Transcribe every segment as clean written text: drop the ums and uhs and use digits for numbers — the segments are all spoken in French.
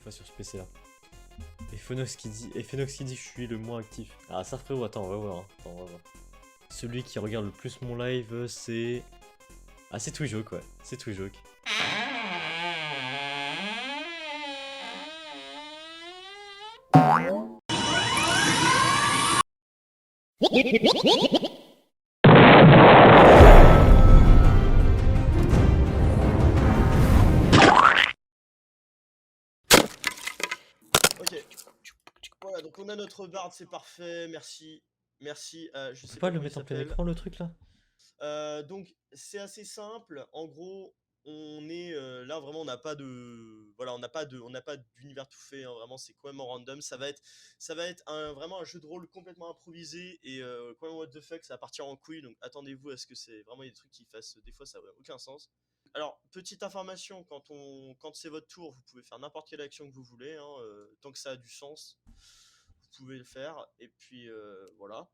fois sur ce PC là. Et Phonox qui dit je suis le moins actif. Ah ça frérot, attends, on va voir. Attends, on va voir. Celui qui regarde le plus mon live, c'est... Ah c'est Twijoke, ouais. C'est Twijoke. Ok. Voilà, donc on a notre bard, c'est parfait, merci. Merci, je On sais peut pas le comment il mettre en plein s'appelle. écran le truc là? Donc c'est assez simple, en gros, on est là vraiment on n'a pas de voilà, on n'a pas d'univers tout fait, hein, vraiment c'est complètement random, ça va être vraiment un jeu de rôle complètement improvisé et complètement what the fuck, ça va partir en couille, donc attendez-vous à ce que c'est vraiment des trucs qui fassent des fois ça n'a aucun sens. Alors, petite information, quand c'est votre tour, vous pouvez faire n'importe quelle action que vous voulez, hein, tant que ça a du sens, vous pouvez le faire, et puis voilà.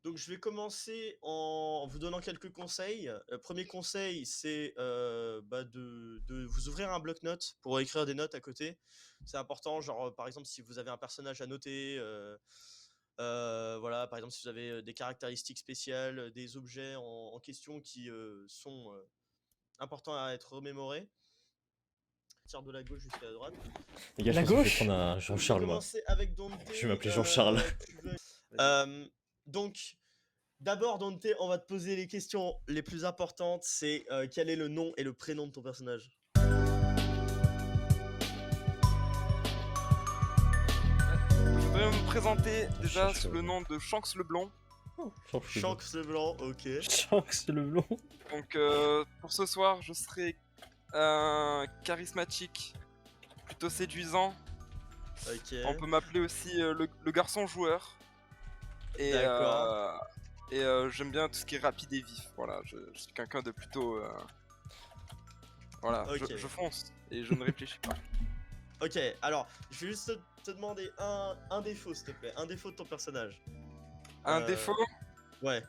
Donc je vais commencer en vous donnant quelques conseils. Premier conseil, c'est de vous ouvrir un bloc-notes pour écrire des notes à côté. C'est important, genre par exemple si vous avez un personnage à noter, voilà, par exemple si vous avez des caractéristiques spéciales, des objets en question qui sont importants à être remémorés. Tire de la gauche jusqu'à la droite. Les gars, je La pense que je vais gauche. prendre un Je vais Jean-Charles moi. commencer avec Dante. Je vais m'appeler Jean-Charles. Donc, d'abord, Dante, on va te poser les questions les plus importantes. C'est quel est le nom et le prénom de ton personnage? Je voudrais me présenter déjà Shanks sous le le nom de Shanks le Blond. Shanks le blanc, ok. Shanks le blond. Donc pour ce soir, je serai charismatique, plutôt séduisant. Ok. On peut m'appeler aussi le garçon joueur. Et, D'accord. J'aime bien tout ce qui est rapide et vif. Voilà, je suis quelqu'un de plutôt... Voilà, Ok. je fonce et je ne réfléchis pas. Ok, alors, je vais juste te demander un défaut, s'il te plaît. Un défaut de ton personnage. Un défaut, Ouais.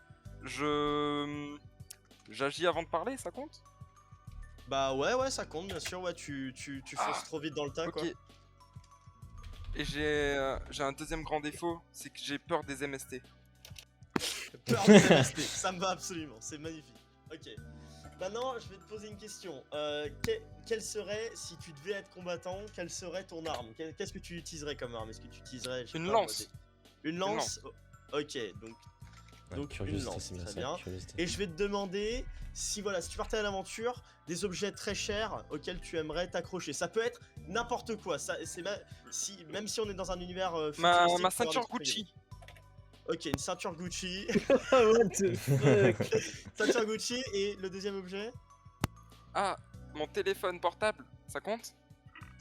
j'agis avant de parler, ça compte? Bah ouais, ça compte, bien sûr. Ouais, tu fonces trop vite dans le tas, Ok. quoi. Et j'ai un deuxième grand défaut, c'est que j'ai peur des MST. Peur de MST, ça me va absolument, c'est magnifique. Ok. Maintenant, je vais te poser une question. Quelle serait, si tu devais être combattant, quelle serait ton arme? Qu'est-ce que tu utiliserais comme arme? Est-ce que tu utiliserais je sais Une pas, lance. Une lance. Ok, donc une curiosité, lance, c'est bien très ça. bien. Curiosité. Et je vais te demander si voilà, si tu partais à l'aventure, des objets très chers auxquels tu aimerais t'accrocher. Ça peut être n'importe quoi. Ça, c'est même si on est dans un univers futuristique, Ma tu peux avoir des ceinture trucs Gucci. Ok, une ceinture Gucci. What the fuck. Ceinture Gucci et le deuxième objet? Ah, mon téléphone portable, ça compte?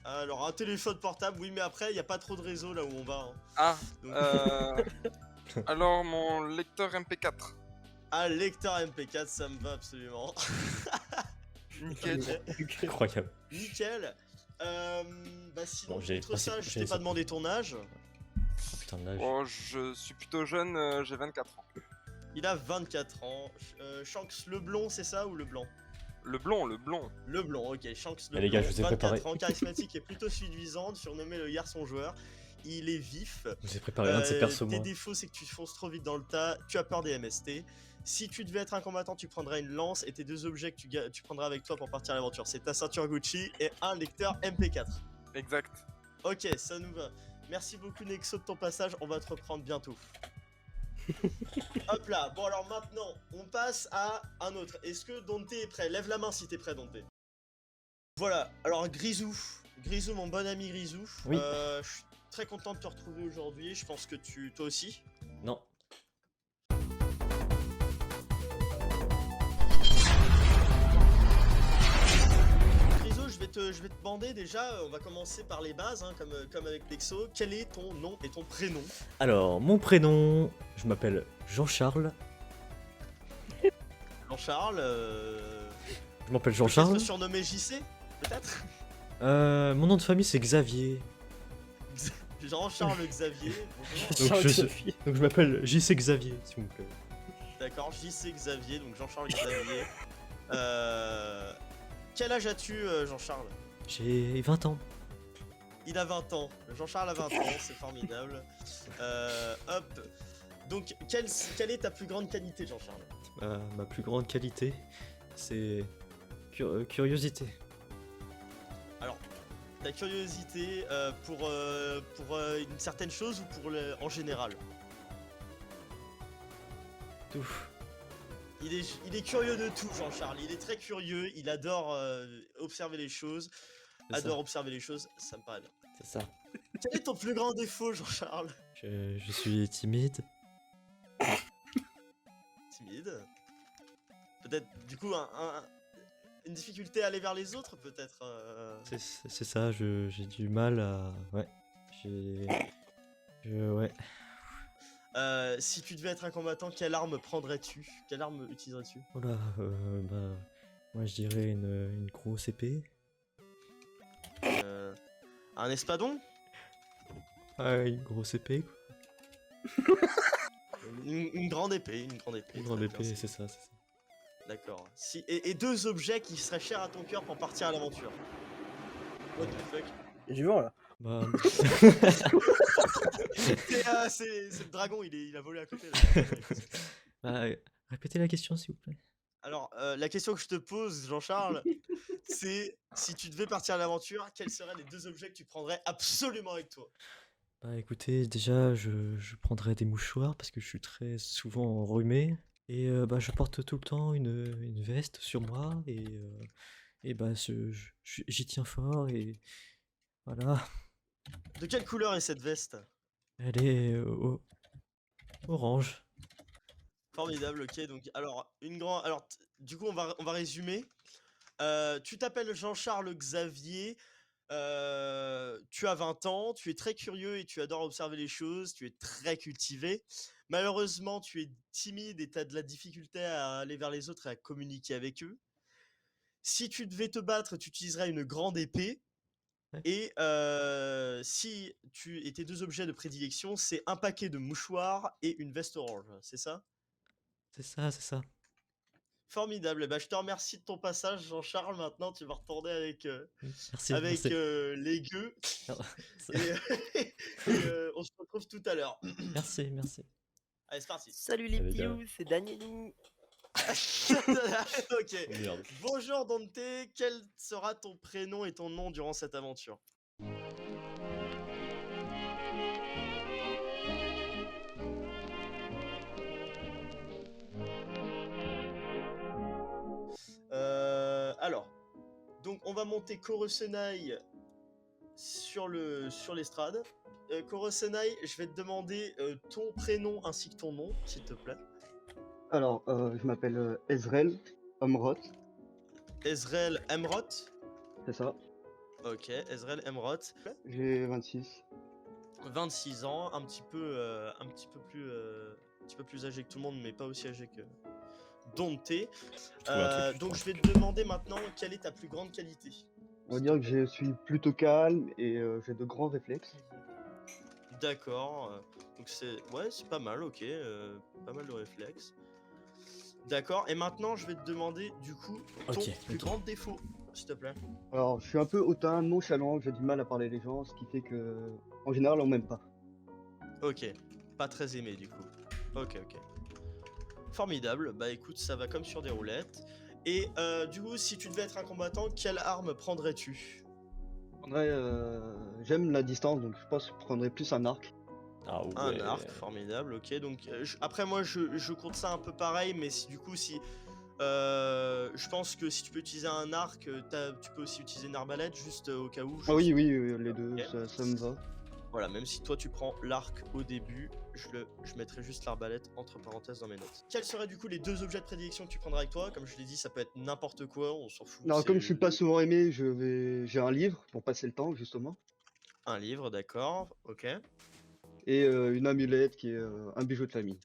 Alors un téléphone portable, oui, mais après il y a pas trop de réseau là où on va. Hein. Ah, Donc- alors mon lecteur MP4. Un lecteur MP4, ça me va absolument. Nickel. Ok, Incroyable. nickel. Bah sinon, Bon, j'ai outre ça, je t'ai pas demandé ton âge. Oh, putain de l'âge. Oh, je suis plutôt jeune, j'ai 24 ans. Il a 24 ans. Shanks le blond, c'est ça ou le blanc? Le blond, le blond. Le blond, ok. Shanks le Les blond, gars, je vous ai 24 préparé. ans, charismatique et plutôt séduisant, surnommé le garçon joueur. Il est vif. Je vous ai préparé un de ces persos Tes moi. défauts, c'est que tu fonces trop vite dans le tas, tu as peur des MST. Si tu devais être un combattant, tu prendrais une lance et tes deux objets que tu prendrais avec toi pour partir à l'aventure, c'est ta ceinture Gucci et un lecteur MP4. Exact. Ok, ça nous va. Merci beaucoup Nexo de ton passage, on va te reprendre bientôt. Hop là, bon alors maintenant, on passe à un autre. Est-ce que Dante est prêt? Lève la main si t'es prêt Dante. Voilà, alors Grisou, mon bon ami Grisou. Oui. Je suis très content de te retrouver aujourd'hui, je pense que toi aussi. Non. Grisou, je vais te demander déjà, on va commencer par les bases, hein, comme avec Nexo. Quel est ton nom et ton prénom? Alors, mon prénom, je m'appelle Jean-Charles. Jean-Charles, Je m'appelle peut-être Jean-Charles. surnommé JC, peut-être? Mon nom de famille c'est Xavier. Jean-Charles Xavier, bonjour. Donc je m'appelle JC Xavier, s'il vous plaît. D'accord, JC Xavier, donc Jean-Charles Xavier. Quel âge as-tu, Jean-Charles? J'ai 20 ans. il a 20 ans. Jean-Charles a 20 ans, c'est formidable. Hop. Donc, quelle est ta plus grande qualité, Jean-Charles? Ma plus grande qualité, c'est curiosité. Alors, ta curiosité pour une certaine chose ou en général? Tout. Il est curieux de tout, Jean-Charles. Il est très curieux. Il adore observer les choses. C'est Adore ça. observer les choses. Ça me paraît bien. C'est ça. Quel est ton plus grand défaut, Jean-Charles? Je suis timide. Timide. Peut-être, du coup, une difficulté à aller vers les autres, peut-être. C'est ça, j'ai du mal à... Ouais. Ouais. Si tu devais être un combattant, quelle arme prendrais-tu? Quelle arme utiliserais-tu? Voilà, bah... Moi je dirais une grosse épée. Un espadon? Ah, une grosse épée, quoi. Une grande épée, une grande épée. Une grande très bien, épée, c'est ça, c'est ça. D'accord. Et deux objets qui seraient chers à ton cœur pour partir à l'aventure. What the fuck? Il y a du vent là. Bah... C'est le dragon, il a volé à côté. bah, répétez la question, s'il vous plaît. Alors, la question que je te pose, Jean-Charles, c'est si tu devais partir à l'aventure, quels seraient les deux objets que tu prendrais absolument avec toi? Bah écoutez, déjà, je prendrais des mouchoirs parce que je suis très souvent enrhumé. Et bah je porte tout le temps une veste sur moi et bah j'y tiens fort et voilà. De quelle couleur est cette veste? Elle est orange. Formidable, ok. Donc, alors, du coup, on va résumer. Tu t'appelles Jean-Charles Xavier. Tu as 20 ans, tu es très curieux et tu adores observer les choses, tu es très cultivé. Malheureusement, tu es timide et tu as de la difficulté à aller vers les autres et à communiquer avec eux. Si tu devais te battre, tu utiliserais une grande épée. Ouais. Et tes deux objets de prédilection, c'est un paquet de mouchoirs et une veste orange, c'est ça? C'est ça, c'est ça. Formidable. Bah, je te remercie de ton passage, Jean-Charles. Maintenant, tu vas retourner avec, Merci, merci. les gueux. C'est- Et, on se retrouve tout à l'heure. Merci, merci. Allez, c'est parti. Salut les Allez, gars. pious, c'est Danieli. Ok. Oh, merde. Bonjour Dante, quel sera ton prénom et ton nom durant cette aventure? Alors, donc on va monter Korosenai sur l'estrade. Korosenai, je vais te demander ton prénom ainsi que ton nom, s'il te plaît. Alors, je m'appelle Ezrel Omrot, Ezrel Emrot. c'est ça. Ok, Ezrel Emrot. J'ai 26. 26 ans, un petit peu plus âgé que tout le monde, mais pas aussi âgé que Dante. Donc je vais te demander maintenant quelle est ta plus grande qualité. On va dire que je suis plutôt calme et j'ai de grands réflexes. D'accord. Donc c'est pas mal, ok. Pas mal de réflexes. D'accord. Et maintenant je vais te demander du coup ton Ok, plus ok. grand défaut, s'il te plaît. Alors, je suis un peu hautain, nonchalant, j'ai du mal à parler les gens, ce qui fait que, en général, on m'aime pas. Ok. Pas très aimé du coup. Ok. Formidable. Bah écoute, ça va comme sur des roulettes. Et du coup, si tu devais être un combattant, quelle arme prendrais-tu? En vrai, j'aime la distance, donc je pense que je prendrais plus un arc. Ah ouais. Un arc, formidable, ok. Donc après moi je compte ça un peu pareil, mais si je pense que si tu peux utiliser un arc, tu peux aussi utiliser une arbalète juste au cas où. Ah oui, les deux, Ok. ça me va. Voilà, même si toi tu prends l'arc au début, je mettrai juste l'arbalète entre parenthèses dans mes notes. Quels seraient du coup les deux objets de prédilection que tu prendras avec toi? Comme je l'ai dit, ça peut être n'importe quoi, on s'en fout. Non, c'est comme je suis pas souvent aimé, j'ai un livre pour passer le temps, justement. un livre, d'accord, ok. Et une amulette qui est un bijou de famille.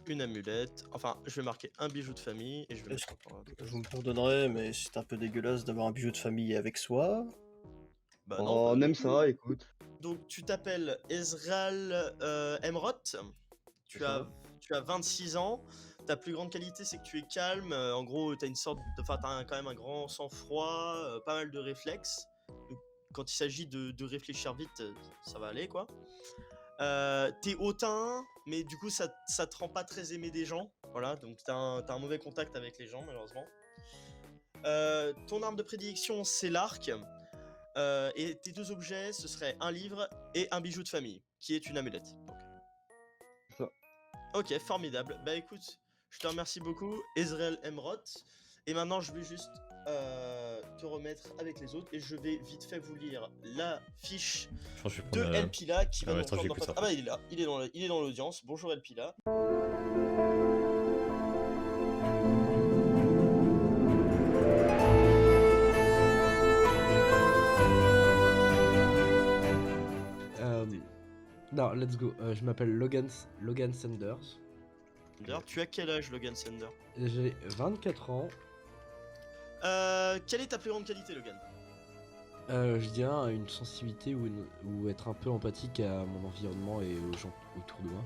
Une amulette, enfin je vais marquer un bijou de famille et je vais Est-ce mettre encore un. Vous me pardonnerez, mais c'est un peu dégueulasse d'avoir un bijou de famille avec soi. Bah Oh, non, on pas aime du tout. ça, écoute. Donc tu t'appelles Ezreal Emrot, tu C'est as, ça. tu as 26 ans, ta plus grande qualité c'est que tu es calme, en gros t'as une sorte de, enfin t'as quand même un grand sang-froid, pas mal de réflexes. Donc, quand il s'agit de réfléchir vite, ça va aller quoi. T'es hautain, mais du coup ça te rend pas très aimé des gens. Voilà, donc t'as un mauvais contact avec les gens malheureusement. Ton arme de prédilection c'est l'arc. Et tes deux objets ce serait un livre et un bijou de famille, qui est une amulette. Ça. Ok, formidable. Bah écoute, je te remercie beaucoup, Ezreal Emroth. Et maintenant je vais juste te remettre avec les autres et je vais vite fait vous lire la fiche Je pense que je vais de prendre. Elpila qui va ouais, nous attends, je rejoindre vais dans écouter Ah bah il est là, il est dans l'audience. Bonjour Elpila. Non, let's go. Je m'appelle Logan Sanders. D'ailleurs, tu as quel âge Logan Sander? J'ai 24 ans. Quelle est ta plus grande qualité Logan? Je dirais une sensibilité ou être un peu empathique à mon environnement et aux gens autour de moi.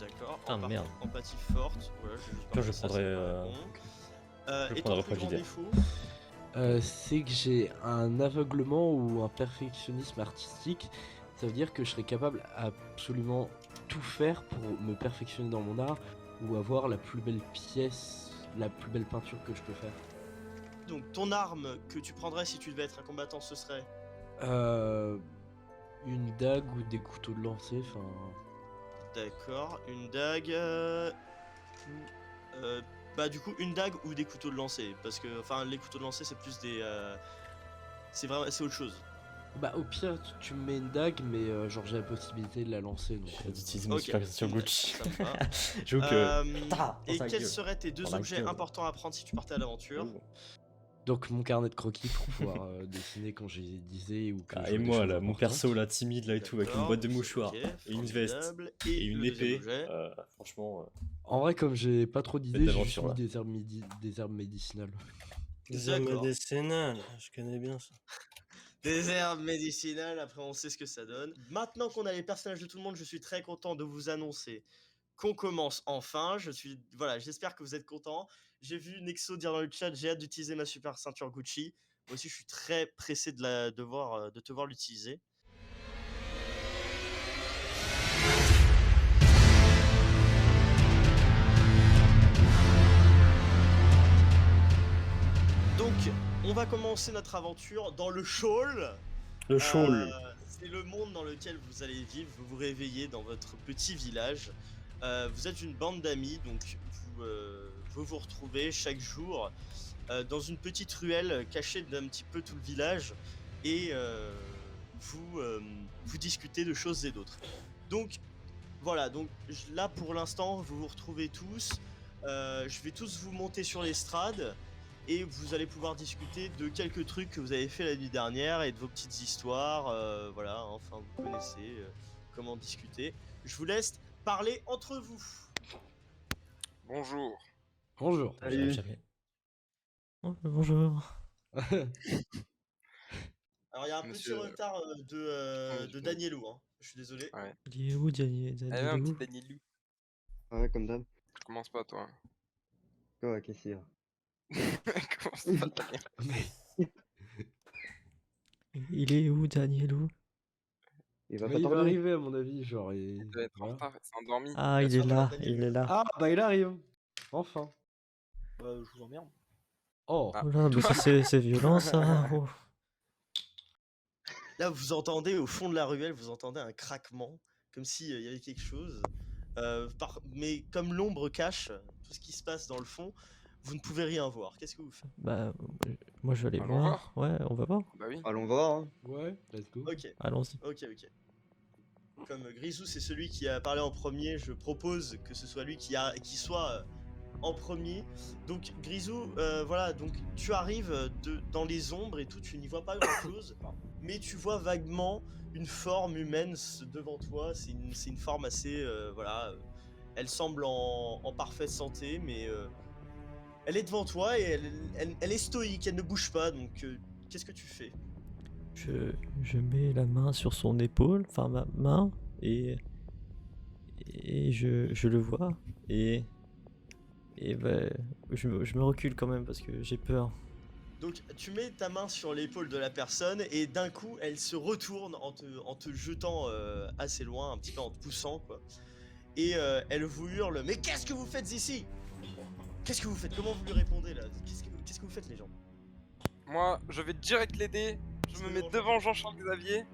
D'accord. Ah, merde. Empathie forte. Voilà, Toi, je ça, prendrais, c'est pas bon. je Et prendrais ton plus grand Fragile. défaut? C'est que j'ai un aveuglement ou un perfectionnisme artistique. Ça veut dire que je serais capable absolument tout faire pour me perfectionner dans mon art ou avoir la plus belle pièce, la plus belle peinture que je peux faire. Donc ton arme que tu prendrais si tu devais être un combattant, ce serait? Une dague ou des couteaux de lancer, enfin... D'accord, une dague. Bah du coup une dague ou des couteaux de lancer, parce que enfin les couteaux de lancer c'est plus des, c'est autre chose. Bah au pire tu me mets une dague mais genre j'ai la possibilité de la lancer donc... J'ai d'utiliser mes Ok, super sur une dague, Gucci. ça me va. J'avoue que. Et Dans ta quels gueule. seraient tes deux Dans la objets gueule. importants à prendre si tu partais à l'aventure? Donc mon carnet de croquis pour pouvoir dessiner quand j'ai disais ou que Ah, je et vois des moi choses là, mon importantes. perso là, timide là et tout, avec une D'accord, boîte de mouchoirs, ok, et une veste, formidable. et une le deuxième épée. objet? Franchement, En vrai comme j'ai pas trop d'idées, j'ai juste d'aventure, mis là. des herbes médicinales. Des herbes D'accord. médicinales, je connais bien ça. Des herbes médicinales, après on sait ce que ça donne. Maintenant qu'on a les personnages de tout le monde, je suis très content de vous annoncer qu'on commence enfin. Voilà, j'espère que vous êtes contents. J'ai vu Nexo dire dans le chat, j'ai hâte d'utiliser ma super ceinture Gucci. Moi aussi, je suis très pressé de te voir l'utiliser. Donc, on va commencer notre aventure dans le Shoal. Le shawl. C'est le monde dans lequel vous allez vivre. Vous vous réveillez dans votre petit village. Vous êtes une bande d'amis, donc vous vous retrouvez chaque jour dans une petite ruelle cachée d'un petit peu tout le village et vous discutez de choses et d'autres. Donc voilà, donc là pour l'instant vous vous retrouvez tous. Je vais tous vous monter sur l'estrade et vous allez pouvoir discuter de quelques trucs que vous avez fait la nuit dernière et de vos petites histoires. Voilà, enfin vous connaissez comment discuter. Je vous laisse parler entre vous. Bonjour. Bonjour. Salut. jamais. Bonjour. Alors il y a un Monsieur- petit retard de Bonjour. Danielou, hein. Je suis désolé. Ouais. Il est où, Daniel? Allez, un petit Danielou. Ouais, comme d'hab. Commence pas, toi. Ouais, qu'est-ce qu'il y a? Commence pas, Daniel. Mais Il est où, Danielou? Il va mais pas il va tarder. arriver à mon avis, genre... Il doit être en voilà. retard, il s'est endormi. Ah, il Bien est sûr, là, Daniel. il est là. Ah bah il arrive. Enfin. Je vous emmerde. Oh. Ah. Oh là, mais c'est violent ça. Oh. Là vous entendez au fond de la ruelle, vous entendez un craquement, comme s'il y avait quelque chose. Mais comme l'ombre cache tout ce qui se passe dans le fond, vous ne pouvez rien voir. Qu'est-ce que vous faites? Bah, moi je vais aller Allons voir. Ouais, on va voir. Bah oui. Allons voir, hein. Ouais, let's go. Ok, Allons-y. ok. Comme Grisou c'est celui qui a parlé en premier, je propose que ce soit lui qui soit en premier. Donc Grisou, voilà, donc tu arrives dans les ombres et tout, tu n'y vois pas grand chose, mais tu vois vaguement une forme humaine devant toi. C'est une forme assez, voilà, elle semble en parfaite santé, mais elle est devant toi et elle est stoïque, elle ne bouge pas. Donc qu'est-ce que tu fais? Je mets la main sur son épaule, enfin ma main, et je le vois, et bah, je me recule quand même parce que j'ai peur. Donc tu mets ta main sur l'épaule de la personne et d'un coup elle se retourne en te jetant assez loin, un petit peu en te poussant quoi. Et elle vous hurle mais qu'est-ce que vous faites ici? Qu'est-ce que vous faites? Comment vous lui répondez là? Qu'est-ce que vous faites les gens? Moi, je vais direct l'aider. Je me mets devant Jean-Charles Xavier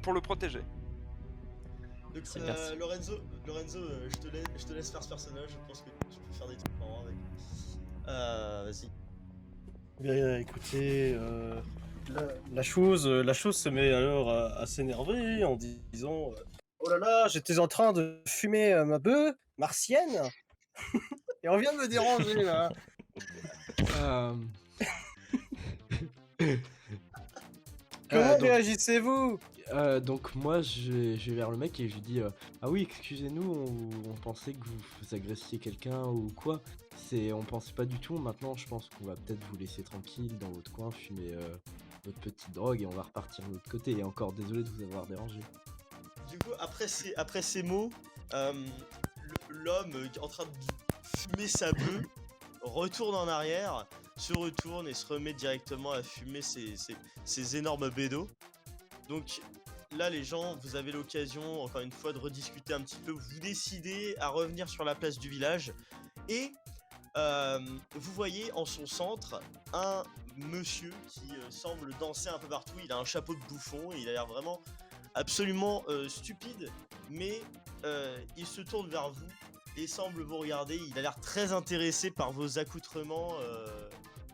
pour le protéger. Donc Merci. Lorenzo, je te laisse faire ce personnage, je pense que tu peux faire des trucs marrants avec. Vas-y. Bien, écoutez, la chose se met alors à s'énerver en disant oh là là, j'étais en train de fumer ma bœuf martienne et on vient de me déranger là. Euh, Comment donc, réagissez-vous? donc moi je vais vers le mec et je lui dis ah oui excusez-nous on pensait que vous agressiez quelqu'un ou quoi. On pensait pas du tout, maintenant je pense qu'on va peut-être vous laisser tranquille dans votre coin, fumer votre petite drogue et on va repartir de l'autre côté. Et encore désolé de vous avoir dérangé. Du coup, après ces mots, l'homme qui est en train de fumer sa bœuf retourne en arrière, se retourne et se remet directement à fumer ses énormes bédos. Donc là, les gens, vous avez l'occasion, encore une fois, de rediscuter un petit peu. Vous décidez à revenir sur la place du village et vous voyez en son centre un monsieur qui semble danser un peu partout. Il a un chapeau de bouffon et il a l'air vraiment absolument stupide, mais il se tourne vers vous et semble vous regarder. Il a l'air très intéressé par vos accoutrements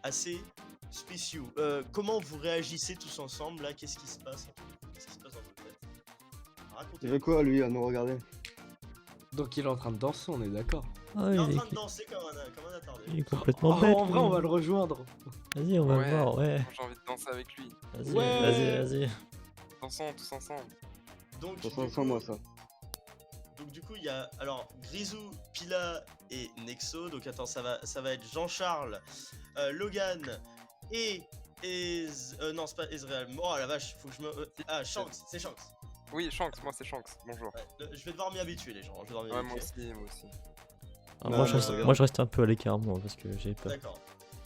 assez spéciaux. Comment vous réagissez tous ensemble là? Qu'est-ce qui se passe? Qu'est-ce qui se passe dans votre tête? Il Racontez. fait quoi lui à nous regarder? Donc il est en train de danser, on est d'accord. Ah, Il est en il train de est, danser comme un attardé. il est Oh, complètement bête. en vrai lui. on va le rejoindre. Vas-y, on va le Ouais. voir, ouais. J'ai envie de danser avec lui. Vas-y, Ouais. vas-y. Dansons tous ensemble. Donc, Ça du sent sans coup- moi ça. Donc du coup il y a alors Grisou, Pila et Nexo. Donc attends, ça va être Jean-Charles, Logan et non c'est pas Ezreal. Oh la vache, faut que je me ah Shanks, c'est Shanks. Oui, Shanks, moi c'est Shanks. Bonjour. Ouais, je vais devoir m'y habituer les gens, je vais devoir m'y Ouais, moi habituer. aussi, moi aussi. Ah, Non, moi, mais moi, je reste un peu à l'écart, moi, parce que j'ai peur. D'accord.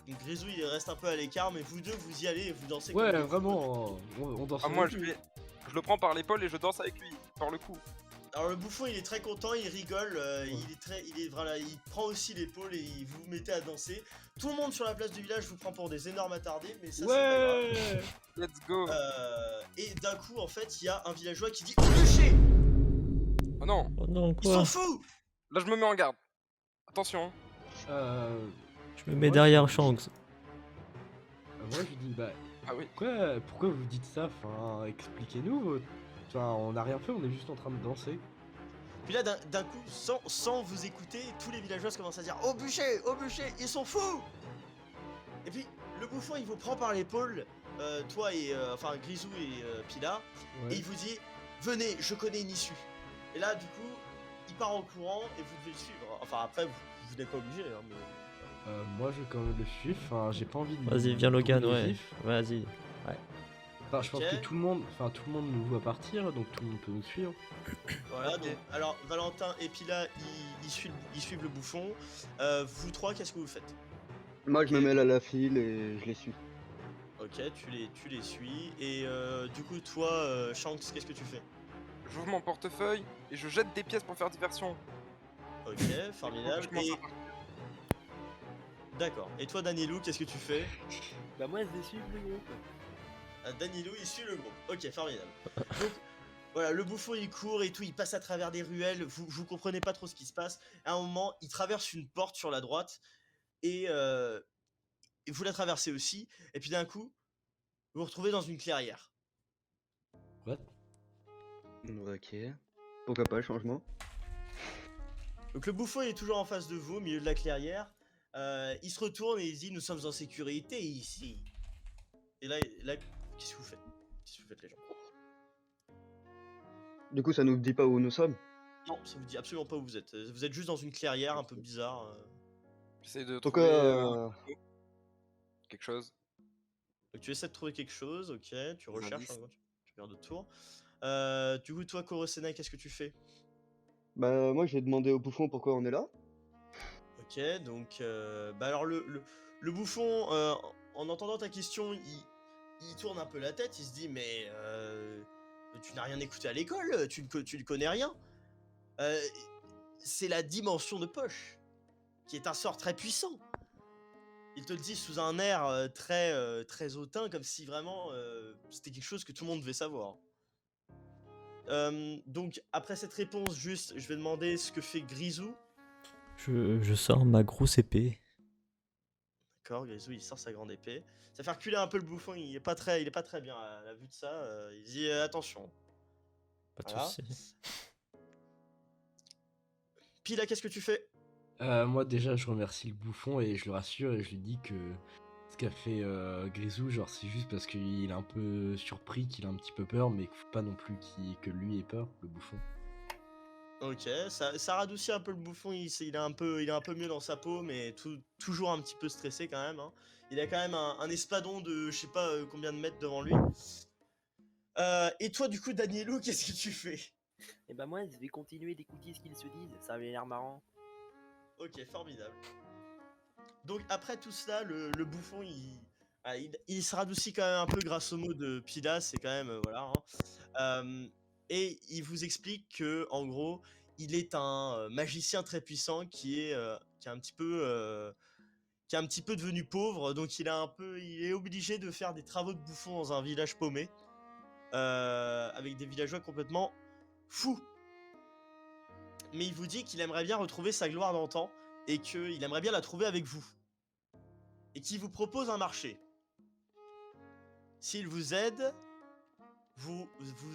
Donc Grisou il reste un peu à l'écart, mais vous deux vous y allez et vous dansez. Ouais comme des fous. vraiment, on danse. Ah, moi avec lui. je le prends par l'épaule et je danse avec lui, par le cou. Alors le bouffon il est très content, il rigole, voilà, il prend aussi l'épaule et vous vous mettez à danser. Tout le monde sur la place du village vous prend pour des énormes attardés, mais ça c'est pas grave. Ouais. Let's go. Et d'un coup en fait il y a un villageois qui dit au bûcher. Oh non, Oh non, Ils sont quoi? fous. là je me mets en garde. Attention. Je me mets moi, derrière je- Shanks. Moi je lui dis bah Ah oui. pourquoi vous dites ça? Enfin expliquez-nous. Enfin on n'a rien fait, on est juste en train de danser. Puis là d'un coup sans vous écouter, tous les villageois commencent à dire au bûcher, ils sont fous. Et puis le bouffon il vous prend par l'épaule, toi et enfin Grisou et Pila, Ouais. et il vous dit venez, je connais une issue. Et là du coup il part en courant et vous devez le suivre. Enfin après vous n'êtes pas obligé hein, mais... Moi je vais quand même le suivre, enfin j'ai pas envie de. Vas-y, viens Logan, tourner ouais. vif. Vas-y. Enfin, je pense Ok. que tout le monde nous voit partir, donc tout le monde peut nous suivre. Voilà, Ok. donc, alors Valentin et Pila ils suivent le bouffon. Vous trois, qu'est-ce que vous faites? Moi je me mêle à la file et je les suis. Ok, tu les suis. Et du coup, toi, Shanks, qu'est-ce que tu fais? J'ouvre mon portefeuille et je jette des pièces pour faire diversion. Ok, Je formidable. commence Et à partir. d'accord. Et toi, Danilou, qu'est-ce que tu fais? Bah moi je vais suivre le groupe. Danilou, il suit le groupe. Ok, formidable. Donc, voilà, le bouffon, il court et tout, il passe à travers des ruelles. Vous comprenez pas trop ce qui se passe. À un moment, il traverse une porte sur la droite et vous la traversez aussi. Et puis d'un coup, vous vous retrouvez dans une clairière. What? Ok. Pourquoi pas, changement? Donc le bouffon il est toujours en face de vous, au milieu de la clairière. Il se retourne et il dit nous sommes en sécurité ici. Et là qu'est-ce que vous faites? Qu'est-ce que vous faites les gens? Du coup ça nous dit pas où nous sommes? Non, ça vous dit absolument pas où vous êtes. Vous êtes juste dans une clairière un peu bizarre. J'essaie de Pourquoi trouver quelque chose. Donc tu essaies de trouver quelque chose, ok, tu recherches, indices. hein, tu regardes autour. Du coup toi Korosena, qu'est-ce que tu fais? Bah moi j'ai demandé au bouffon pourquoi on est là. Ok, donc bah alors le bouffon en entendant ta question, il tourne un peu la tête, il se dit mais tu n'as rien écouté à l'école, tu ne connais rien. Euh, c'est la dimension de poche, qui est un sort très puissant. Il te le dit sous un air très hautain, comme si vraiment c'était quelque chose que tout le monde devait savoir. Donc après cette réponse, juste, je vais demander ce que fait Grisou. Je sors ma grosse épée. D'accord, Grisou il sort sa grande épée. Ça fait reculer un peu le bouffon, il est pas très bien à la vue de ça. Il dit attention. Pas de Voilà. soucis. Pila, qu'est-ce que tu fais? Moi déjà je remercie le bouffon et je le rassure et je lui dis que ce qu'a fait Grisou, genre c'est juste parce qu'il est un peu surpris, qu'il a un petit peu peur, mais qu'il faut pas non plus que lui ait peur, le bouffon. Ok, ça radoucit un peu le bouffon, il est un peu mieux dans sa peau, mais toujours un petit peu stressé quand même. Hein. Il a quand même un espadon de je sais pas combien de mètres devant lui. Et toi du coup Danielou, qu'est-ce que tu fais? Et bah moi, je vais continuer d'écouter ce qu'ils se disent, ça avait l'air marrant. Ok, formidable. Donc après tout cela, le bouffon il se radoucit quand même un peu grâce au mot de Pila, c'est quand même voilà. Hein. Et il vous explique que en gros, il est un magicien très puissant qui est un petit peu devenu pauvre, donc il est obligé de faire des travaux de bouffon dans un village paumé, avec des villageois complètement fous. Mais il vous dit qu'il aimerait bien retrouver sa gloire d'antan et qu'il aimerait bien la trouver avec vous. Et qu'il vous propose un marché. S'il vous aide, vous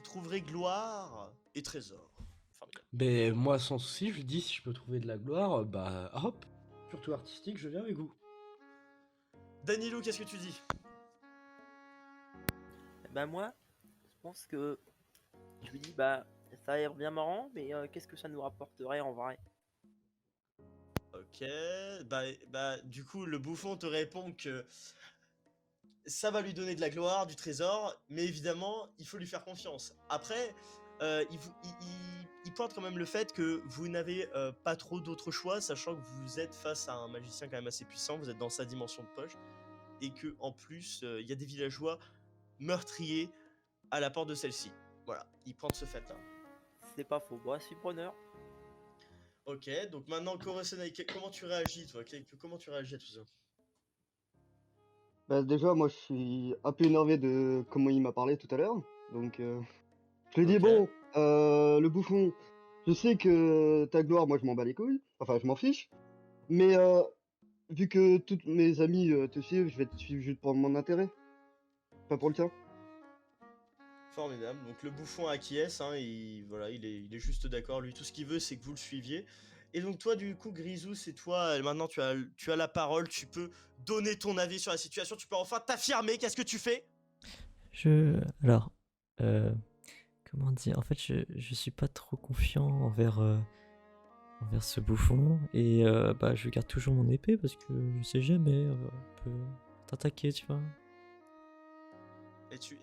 trouverez gloire et trésor. Formidable. Ben moi sans souci, je lui dis si je peux trouver de la gloire, bah hop, surtout artistique, je viens avec vous. Danilo, qu'est-ce que tu dis? Et bah moi, je pense que je lui dis bah ça a l'air bien marrant, mais qu'est-ce que ça nous rapporterait en vrai? Ok, bah du coup le bouffon te répond que ça va lui donner de la gloire, du trésor, mais évidemment il faut lui faire confiance. Après, il pointe quand même le fait que vous n'avez pas trop d'autres choix, sachant que vous êtes face à un magicien quand même assez puissant, vous êtes dans sa dimension de poche, et que en plus il y a des villageois meurtriers à la porte de celle-ci. Voilà, il pointe ce fait-là. C'est pas faux, moi je suis preneur. Ok, donc maintenant Korosenai, comment tu réagis toi? Comment tu réagis à tout ça? Bah, déjà, moi, je suis un peu énervé de comment il m'a parlé tout à l'heure. Donc, je lui dis, Ok. bon, le bouffon, je sais que ta gloire, moi, je m'en bats les couilles. Enfin, je m'en fiche. Mais vu que toutes mes amis te suivent, je vais te suivre juste pour mon intérêt. Pas pour le tien. Formidable. Donc le bouffon acquiesce, hein, voilà, il est juste d'accord. Lui, tout ce qu'il veut, c'est que vous le suiviez. Et donc toi, du coup, Grisou, c'est toi. Maintenant, tu as la parole. Tu peux donner ton avis sur la situation. Tu peux enfin t'affirmer. Qu'est-ce que tu fais? Alors, comment dire? En fait, je suis pas trop confiant envers ce bouffon. Et bah, je garde toujours mon épée parce que je sais jamais, on peut t'attaquer, tu vois.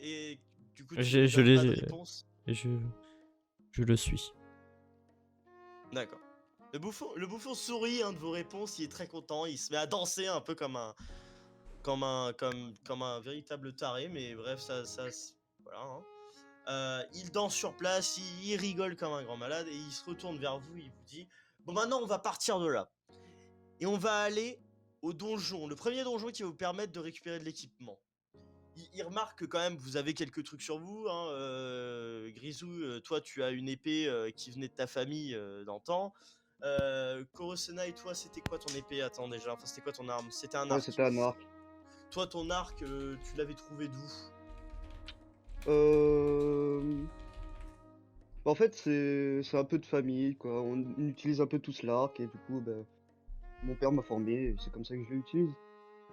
Et du coup, Je tu donnes pas de l'ai. réponse. Et je le suis. D'accord. Le bouffon sourit hein, de vos réponses. Il est très content. Il se met à danser un peu comme un véritable taré. Mais bref, voilà. Hein. Il danse sur place, il rigole comme un grand malade et il se retourne vers vous, il vous dit bon maintenant on va partir de là et on va aller au donjon, le premier donjon qui va vous permettre de récupérer de l'équipement. Il remarque que quand même vous avez quelques trucs sur vous, hein, Grisou, toi tu as une épée qui venait de ta famille d'antan. Korosena et toi c'était quoi ton épée? Attends déjà, enfin c'était quoi ton arme? C'était un Ouais, arc. c'était un arc. Toi ton arc, tu l'avais trouvé d'où? En fait, c'est un peu de famille, quoi. On utilise un peu tous l'arc et du coup, bah, mon père m'a formé et c'est comme ça que je l'utilise.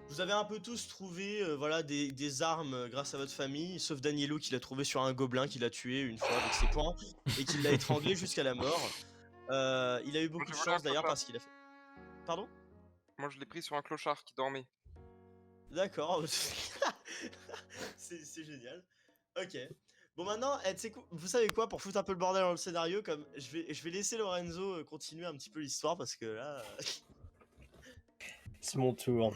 Vous avez un peu tous trouvé voilà, des armes grâce à votre famille, sauf Danielo qui l'a trouvé sur un gobelin qu'il a tué une fois avec ses poings et qui l'a étranglé jusqu'à la mort. Il a eu beaucoup de j'ai volé un chance d'ailleurs clochard. parce qu'il a fait... Pardon? Moi, je l'ai pris sur un clochard qui dormait. D'accord. C'est génial. Ok. Bon maintenant, vous savez quoi, pour foutre un peu le bordel dans le scénario, comme je vais laisser Lorenzo continuer un petit peu l'histoire parce que là... C'est mon tour.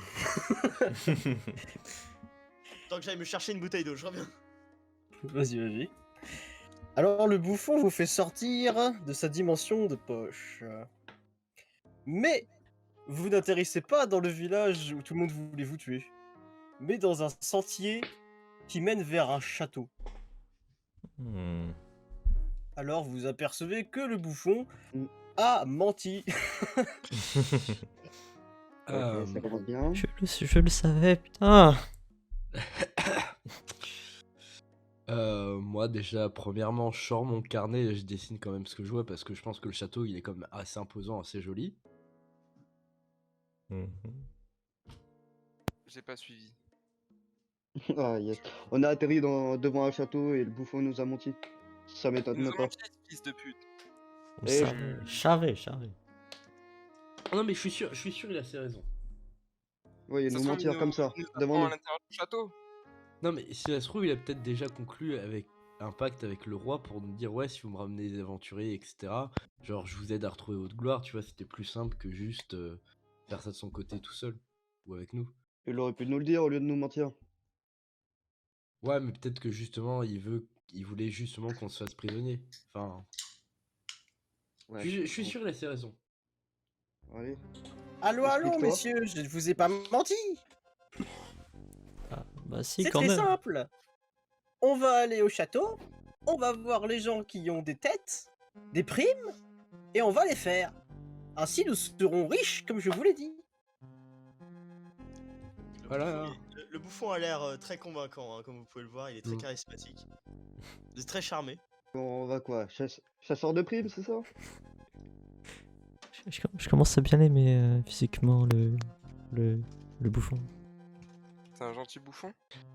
Tant que j'aille me chercher une bouteille d'eau, je reviens. Vas-y, vas-y. Alors, le bouffon vous fait sortir de sa dimension de poche. Mais vous n'atterrissez pas dans le village où tout le monde voulait vous tuer, mais dans un sentier qui mène vers un château. Hmm. Alors, vous apercevez que le bouffon Mm. a menti. Ok, ça commence bien. Je le savais, putain. Moi déjà, premièrement, je sors mon carnet et je dessine quand même ce que je vois parce que je pense que le château il est quand même assez imposant, assez joli. Mhm. J'ai pas suivi. Ah, yes. On a atterri devant un château et le bouffon nous a menti. Ça Il m'étonne nous même a pas. menti, ce fils de pute. On Et savait. Oh non mais je suis sûr il a ses raisons. Oui, Ça nous se trouve, mentir il comme nous- ça, il nous devant apprend nous. à l'intérieur du château. Non mais si ça se trouve il a peut-être déjà conclu avec un pacte avec le roi pour nous dire ouais si vous me ramenez des aventuriers etc. Genre je vous aide à retrouver votre gloire, tu vois, c'était plus simple que juste faire ça de son côté tout seul ou avec nous. Il aurait pu nous le dire au lieu de nous mentir. Ouais mais peut-être que justement il voulait justement qu'on se fasse prisonnier. Enfin, Ouais. je suis sûr il a ses raisons. Allez. Allô, Explique-toi. messieurs, je ne vous ai pas menti. Ah, bah si, C'est quand très même. simple. On va aller au château, on va voir les gens qui ont des têtes, des primes, et on va les faire. Ainsi, nous serons riches, comme je vous l'ai dit. Voilà. Le bouffon a l'air très convaincant, hein, comme vous pouvez le voir, il est très Mm. charismatique. Il est très charmé. On va quoi? Chasseur de primes, c'est ça? Je commence à bien l'aimer physiquement, le bouffon. C'est un gentil bouffon.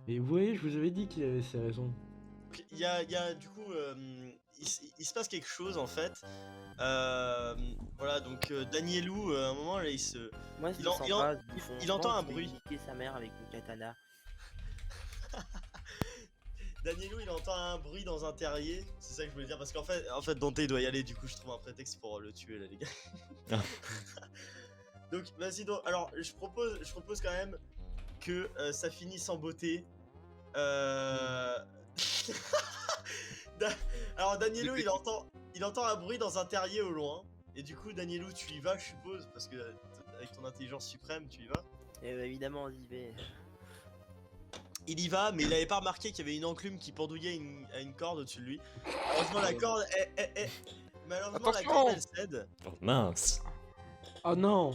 Et vous voyez, je vous avais dit qu'il avait ses raisons. Donc, il y a du coup, il se passe quelque chose en fait. Voilà, donc Danielou, à un moment là, il se. Moi, je Il le en- sens il en- pas, ce bouffon. il Je entend pense un qu'il va bruit. niquer sa mère avec une katana. Danielou, il entend un bruit dans un terrier. C'est ça que je voulais dire parce qu'en fait, Dante il doit y aller. Du coup, je trouve un prétexte pour le tuer là, les gars. Ah. Donc, vas-y, donc, alors je propose quand même que ça finisse en beauté. Alors Danielou, il entend un bruit dans un terrier au loin. Et du coup, Danielou, tu y vas, je suppose, parce que avec ton intelligence suprême, tu y vas. Et évidemment, j'y vais. Il y va, mais il avait pas remarqué qu'il y avait une enclume qui pendouillait à une corde au-dessus de lui. Malheureusement, la corde, malheureusement, la Attention. corde, elle cède. Oh, mince. Oh non.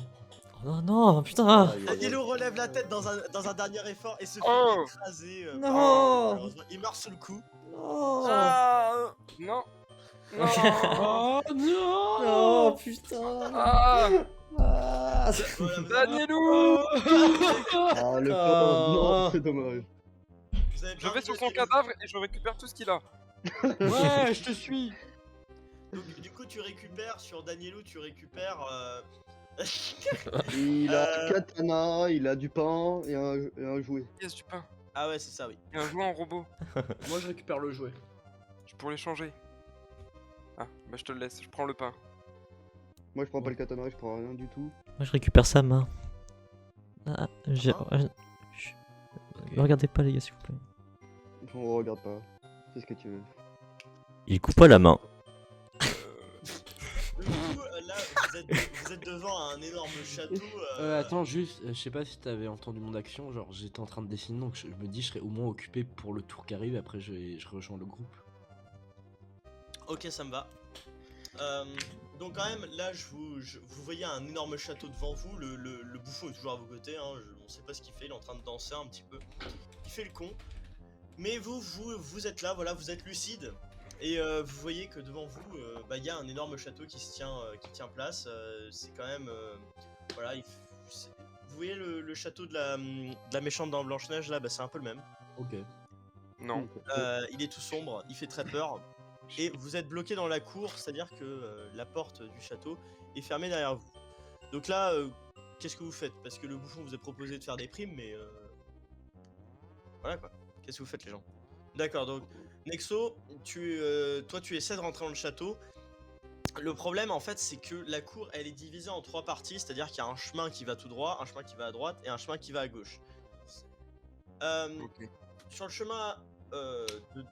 Oh non, putain. Danielou relève la tête dans un dernier effort et se fait Oh. écraser. Non. Malheureusement. Il meurt sous le coup. Non. Ah non. Non. Oh non. Oh putain. Ah Ah. Voilà, Danielou. Ah, le pauvre, non, c'est dommage. vous avez Je pas vais sur vu son que- cadavre et je récupère tout ce qu'il a. Ouais, je te suis. Donc, du coup, tu récupères sur Danielou, tu récupères. Il a un katana, il a du pain et un jouet. Yes, du pain. Ah ouais, c'est ça, oui. Et un jouet en robot. Moi je récupère le jouet. Je pourrais l'échanger. Ah, bah je te le laisse, je prends le pain. Moi, je prends pas le katana, je prends rien du tout. Moi je récupère sa main. Ah, Hein Ne regardez pas les gars s'il vous plaît. On regarde pas. C'est ce que tu veux. Il coupe pas la main. Du coup, là, vous êtes devant un énorme château. Attends, juste, je sais pas si t'avais entendu mon action, genre j'étais en train de dessiner donc je me dis je serais au moins occupé pour le tour qui arrive, après je rejoins le groupe. Ok, ça me va. Donc quand même, là, vous voyez un énorme château devant vous. Le bouffon est toujours à vos côtés. Hein, on sait pas ce qu'il fait. Il est en train de danser un petit peu. Il fait le con. Mais vous êtes là. Voilà, vous êtes lucide. Et vous voyez que devant vous, il y a un énorme château qui tient place. C'est quand même, voilà. Vous voyez le château de la méchante dans Blanche-Neige là, c'est un peu le même. Ok. Non. Il est tout sombre, il fait très peur. Et vous êtes bloqué dans la cour, c'est-à-dire que la porte du château est fermée derrière vous. Donc là, qu'est-ce que vous faites? Parce que le bouffon vous a proposé de faire des primes, mais voilà quoi. Qu'est-ce que vous faites les gens? D'accord, donc Nexo, toi tu essaies de rentrer dans le château. Le problème en fait c'est que la cour elle est divisée en 3 parties, c'est-à-dire qu'il y a un chemin qui va tout droit, un chemin qui va à droite et un chemin qui va à gauche. Ok. Sur le chemin de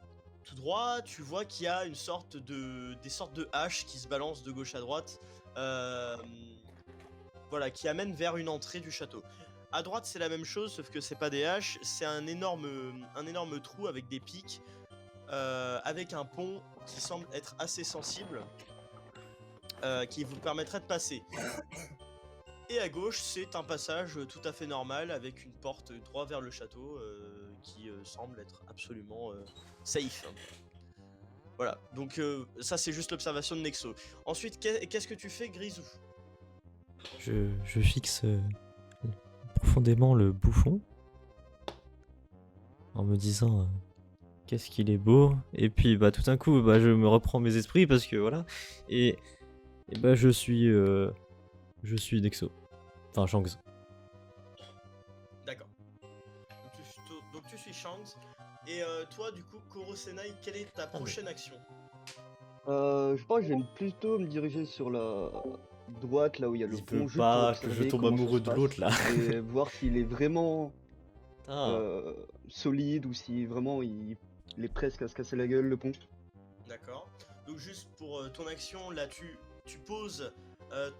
tout droit, tu vois qu'il y a des sortes de haches qui se balancent de gauche à droite, voilà, qui amènent vers une entrée du château. À droite c'est la même chose sauf que c'est pas des haches, c'est un énorme trou avec des pics, avec un pont qui semble être assez sensible. Qui vous permettrait de passer. Et à gauche, c'est un passage tout à fait normal avec une porte droit vers le château qui semble être absolument safe. Voilà, donc ça c'est juste l'observation de Nexo. Ensuite, qu'est-ce que tu fais, Grisou? Je fixe profondément le bouffon en me disant qu'est-ce qu'il est beau. Et puis bah tout d'un coup bah, je me reprends mes esprits parce que voilà. Et bah je suis Nexo. Enfin Shanks. D'accord. Donc tu suis Shanks. Et toi, du coup, Koro Senai, quelle est ta prochaine action? Je pense que je vais plutôt me diriger sur la droite, là où il y a le Il pont, veut juste pour pas que je observer tombe comment ça amoureux se de passe, l'autre là. et voir s'il est vraiment Putain. solide ou si vraiment il est presque à se casser la gueule, le pont. D'accord. Donc juste pour ton action, là tu poses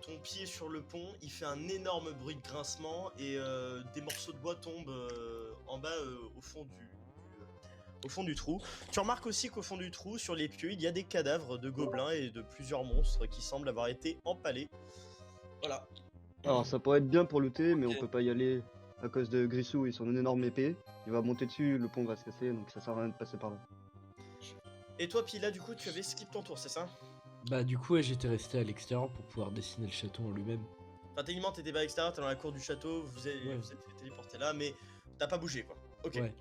ton pied sur le pont, il fait un énorme bruit de grincement et des morceaux de bois tombent en bas au fond du trou. Tu remarques aussi qu'au fond du trou, sur les pieux, il y a des cadavres de gobelins et de plusieurs monstres qui semblent avoir été empalés. Voilà. Alors ça pourrait être bien pour looter, mais Ok. on peut pas y aller à cause de Grisou et son énorme épée. Il va monter dessus, le pont va se casser, donc ça sert à rien de passer par là. Et toi, Pila, du coup, tu avais skip ton tour, c'est ça? Bah du coup ouais, j'étais resté à l'extérieur pour pouvoir dessiner le château en lui-même. Enfin, techniquement, t'étais pas à l'extérieur, t'es dans la cour du château, vous êtes fait téléporter là, mais t'as pas bougé, quoi. Ok. Ouais.